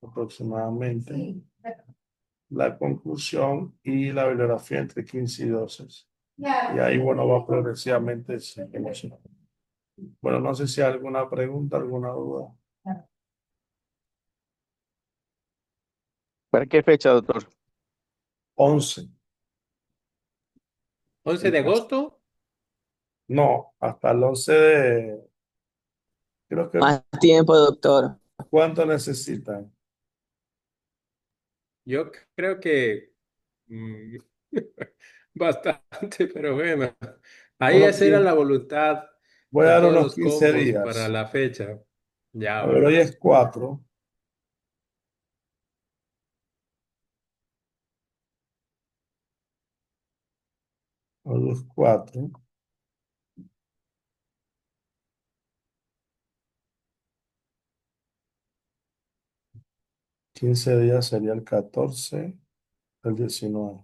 aproximadamente. La conclusión y la bibliografía entre 15 y 12. Y ahí, bueno, va progresivamente. Bueno, no sé si hay alguna pregunta, alguna duda. ¿Para qué fecha, doctor? 11. 11 de agosto. No, hasta el 11 de... Creo que... Más tiempo, doctor. ¿Cuánto necesitan? Yo creo que bastante, pero bueno. Ahí Unos esa era 15. la voluntad Voy a de dar todos unos los 15 copos para días. la fecha. Ya, A ver, hoy ¿verdad? es 4. Hoy es 4. 15 días sería el 14, el 19.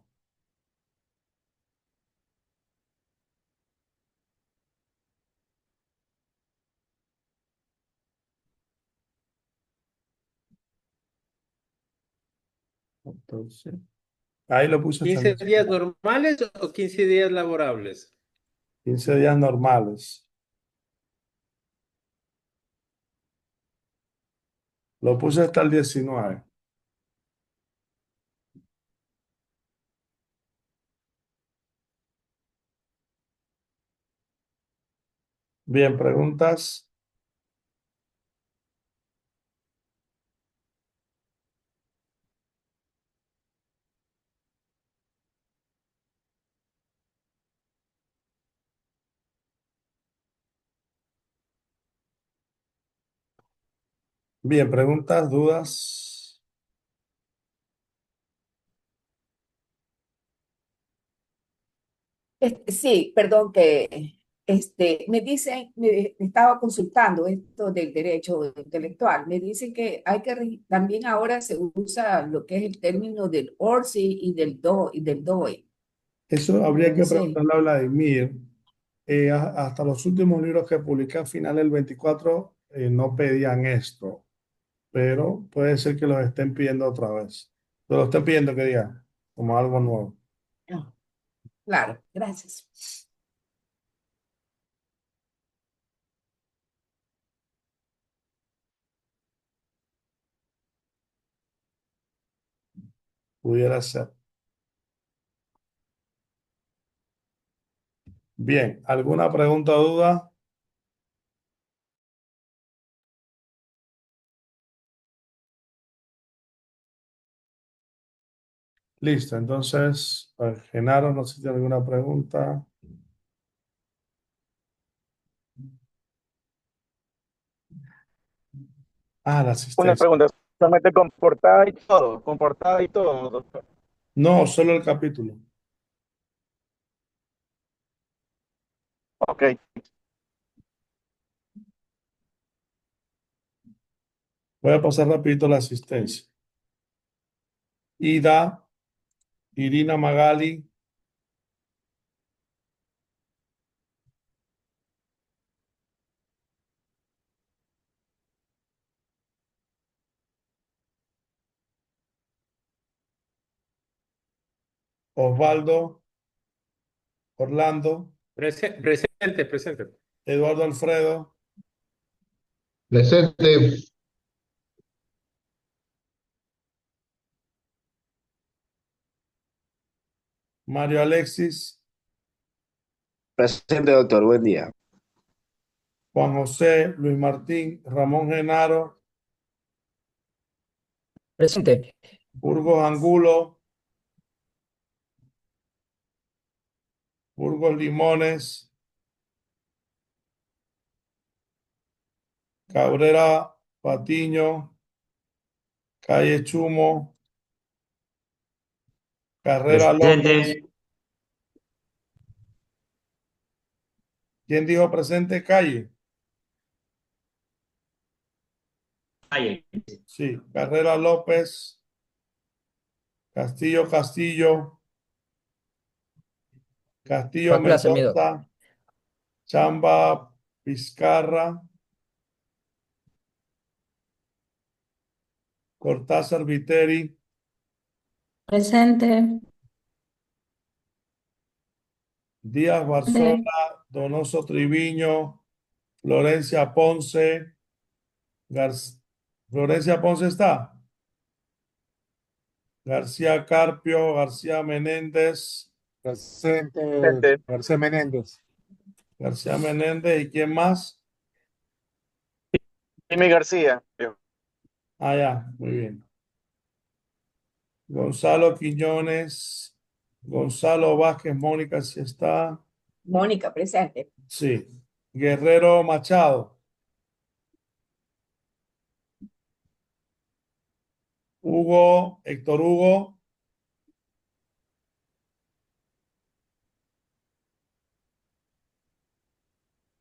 Entonces, ahí lo puse hasta el 15 días 19. normales o 15 días laborables? 15 días normales. Lo puse hasta el 19. Bien, preguntas. Bien, preguntas, dudas. Sí, perdón que me dicen, me estaba consultando esto del derecho intelectual. Me dicen que hay que también ahora se usa lo que es el término del ORCI y del DOE. Eso habría que Entonces, preguntarle a Vladimir. Hasta los últimos libros que publiqué a final del 24 no pedían esto, pero puede ser que los estén pidiendo otra vez. Pero lo estén pidiendo que diga, como algo nuevo. ah, claro, gracias. Pudiera ser. Bien, ¿alguna pregunta o duda? Listo, entonces, Genaro, no sé si tiene alguna pregunta. Ah, la Una asistencia. pregunta, solamente con portada y todo, doctor. No, solo el capítulo. Ok. Voy a pasar rapidito la asistencia. Ida, Irina Magali, Osvaldo, Orlando, Presente, presente. Eduardo Alfredo, Presente. Mario Alexis, Presente, doctor. Buen día. Juan José, Luis Martín, Ramón Genaro, Presente. Burgos Angulo, Burgos Limones, Cabrera Patiño, Calle Chumo, Carrera López. Presente. ¿Quién dijo presente? Calle. Calle. Sí, Carrera López, Castillo Castillo, Castillo ¿Cuál clase, mi doc? Mendoza, Chamba Vizcarra, Cortázar Viteri, Presente. Díaz Barzola, Donoso Triviño, Florencia Ponce, Florencia Ponce está, García Carpio, García Menéndez, Presente, García Menéndez. García Menéndez, ¿y quién más? Jimmy García. Ah, ya, muy bien. Gonzalo Quiñones, Gonzalo Vázquez, Mónica, si está. Mónica, presente. Sí. Guerrero Machado, Hugo, Héctor Hugo,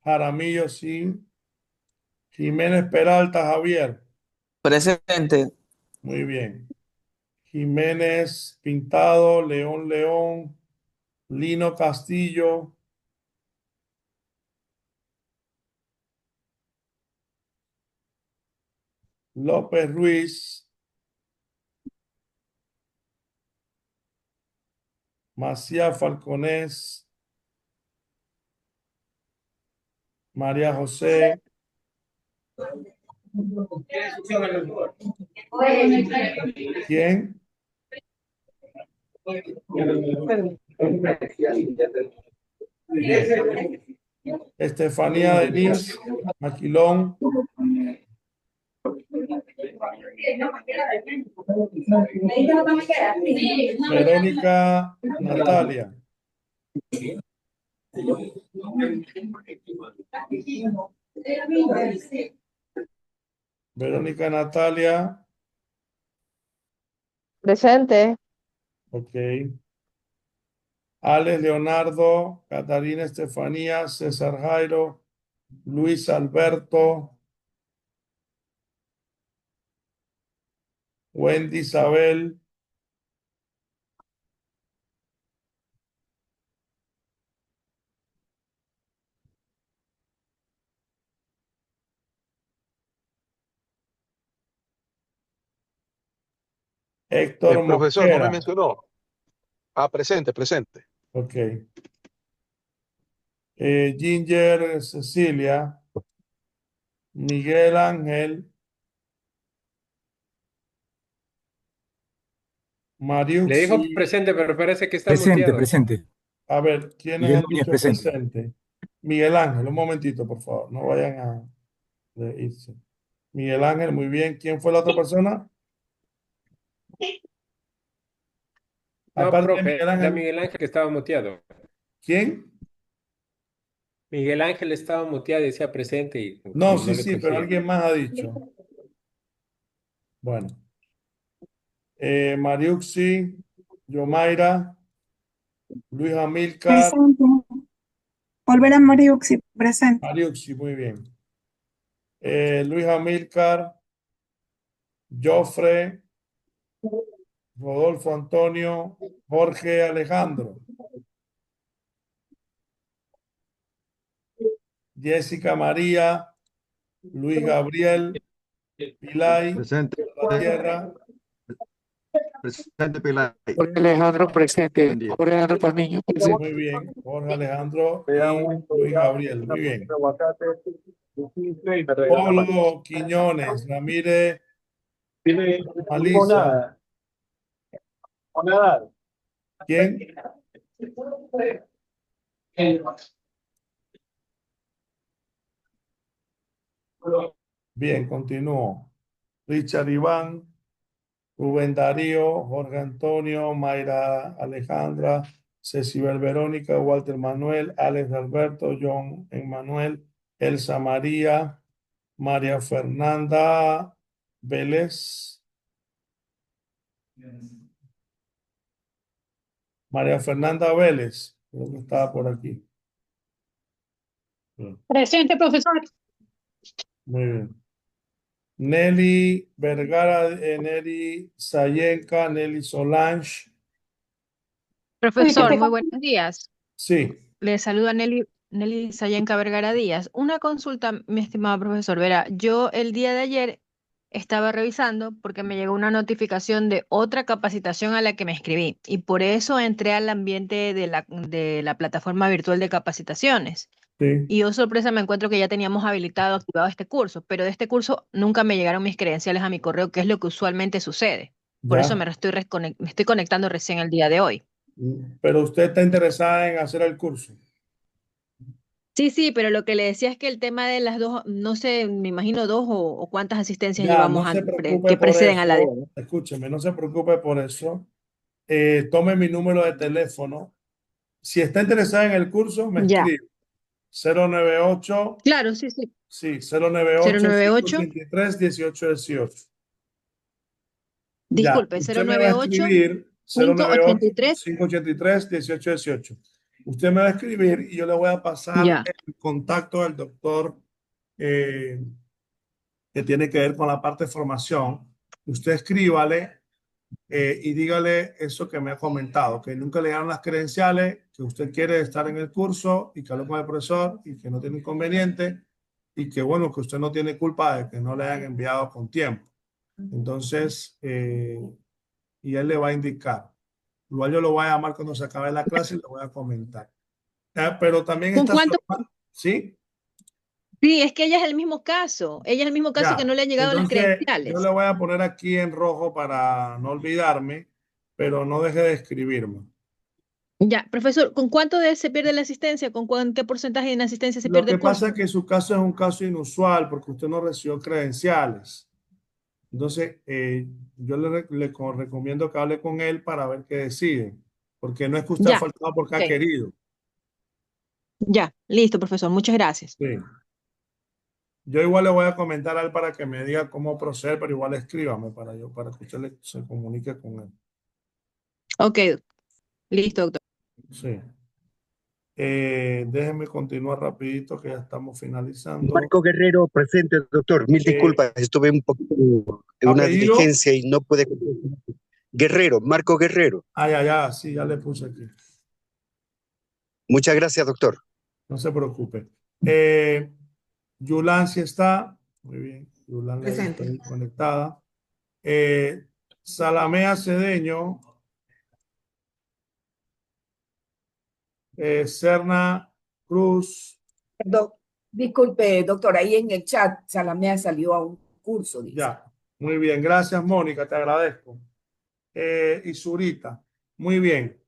Jaramillo, sí. Jiménez Peralta, Javier, Presente. muy bien. Jiménez Pintado, León León, Lino Castillo, López Ruiz, Macías Falconés, María José, ¿Quién? Bien. Estefanía Denise Maquilón. Verónica Natalia. Verónica Natalia. Presente. Ok. Alex Leonardo, Catarina Estefanía, César Jairo, Luis Alberto, Wendy Isabel, Héctor Profesor, no me Mosquera. mencionó. Ah, presente, presente. Ok. Ginger Cecilia, Miguel Ángel, Le dijo Mariuxi. presente, pero parece que está Presente, muteado. presente. A ver, ¿quiénes Miguel han Núñez, dicho presente. presente? Miguel Ángel, un momentito, por favor. No vayan a irse. Miguel Ángel, muy bien. ¿Quién fue la otra persona? No, Aparte de profe, Miguel era Ángel, Miguel Ángel que estaba muteado. ¿quién? Miguel Ángel estaba muteado y decía presente y No, no sí, le sí, pero cogía. alguien más ha dicho. Bueno. Mariuxi, Yomaira, Luis Amilcar, Presente. Volver a Mariuxi, presente. Mariuxi, muy bien. Luis Amilcar, Jofre, Rodolfo Antonio, Jorge Alejandro, Jessica María, Luis Gabriel, Pilay, Presente, La Tierra, presente Pilar. Jorge Alejandro presente. Buen día. Jorge Alejandro Palmiño presente. muy bien. Jorge Alejandro y Luis Gabriel, muy bien. Pablo Quiñones, Ramírez, Malisa, ¿quién? Bien, continúo. Richard Iván, Rubén Darío, Jorge Antonio, Mayra Alejandra, Cecibel Verónica, Walter Manuel, Alex Alberto, John Emmanuel, Elsa María, María Fernanda Vélez, María Fernanda Vélez, creo que estaba por aquí. Presente, profesor. Muy bien. Nelly Vergara, Nelly Sayenka, Nelly Solange. Profesor, muy buenos días. Sí, Le saluda Nelly Sayenka Vergara Díaz. Una consulta, mi estimado profesor. Verá, yo el día de ayer estaba revisando porque me llegó una notificación de otra capacitación a la que me inscribí y por eso entré al ambiente de la plataforma virtual de capacitaciones. sí, Y yo sorpresa me encuentro que ya teníamos habilitado, activado este curso, pero de este curso nunca me llegaron mis credenciales a mi correo, que es lo que usualmente sucede. Por eso ya. me estoy conectando recién el día de hoy. Pero usted está interesada en hacer el curso. Sí, sí, pero lo que le decía es que el tema de las dos, no sé, me imagino dos o cuántas asistencias Ya, no llevamos se preocupe que por preceden a la de eso. hoy. Escúcheme, no se preocupe por eso. Tome mi número de teléfono. Si está interesada en el curso, me Ya, escribe. 098, claro, sí, sí. sí, Cero 098 nueve ocho. 583 1818. Ya, Disculpe, usted me va a 098 escribir 098 583. 583 1818. Usted me va a escribir y yo le voy a pasar Ya. el contacto del doctor que tiene que ver con la parte de formación. Usted escríbale y dígale eso que me ha comentado, que nunca le dieron las credenciales, que usted quiere estar en el curso y que habló con el profesor y que no tiene inconveniente y que bueno, que usted no tiene culpa de que no le hayan enviado con tiempo. Entonces, y él le va a indicar. Igual yo lo voy a llamar cuando se acabe la clase y le voy a comentar. Pero también ¿Con está su cuánto? hermano, ¿sí? Sí, es que ella es el mismo caso. Ella es el mismo caso que no Ya, le han llegado las entonces yo credenciales. le voy a poner aquí en rojo para no olvidarme, pero no deje de escribirme. Ya, profesor, ¿con cuánto se pierde la asistencia? ¿Qué porcentaje de inasistencia se Lo pierde que el pasa curso? es que su caso es un caso inusual porque usted no recibió credenciales. Entonces, yo recomiendo que hable con él para ver qué decide, porque no es que usted ha Ya, faltado porque ok. ha querido. Ya, listo, profesor. Muchas gracias. Sí. Yo igual le voy a comentar a él para que me diga cómo proceder, pero igual escríbame para que usted se comunique con él. Ok, listo, doctor. Sí. Déjenme continuar rapidito que ya estamos finalizando. Marco Guerrero, presente, doctor. Mil disculpas, estuve un poquito en una ¿Apellido? diligencia y no pude. Guerrero, Marco Guerrero. Ya, sí, ya le puse aquí. Muchas gracias, doctor. No se preocupe. Yulan sí está. Muy bien. Yulan la he visto Presente. ahí conectada. Salamea Cedeño. Serna Cruz. Perdón, disculpe, doctor, ahí en el chat Salamea salió a un curso, dice. Ya. Muy bien. Gracias, Mónica. Te agradezco. Y Zurita. Muy bien.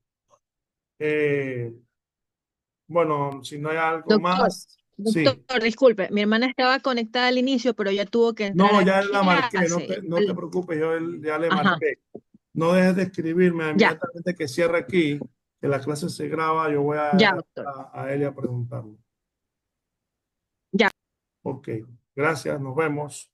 Bueno, si no hay algo Doctor, más. Sí. doctor, disculpe, mi hermana estaba conectada al inicio, pero ya tuvo que entrar No, a ya la marqué. clase. No te preocupes. Yo ya le Ajá, marqué. No dejes de escribirme ya, inmediatamente que cierre aquí, que la clase se graba. Yo voy ya, doctor. a él y a preguntarle. Ya. Ok. Gracias. Nos vemos.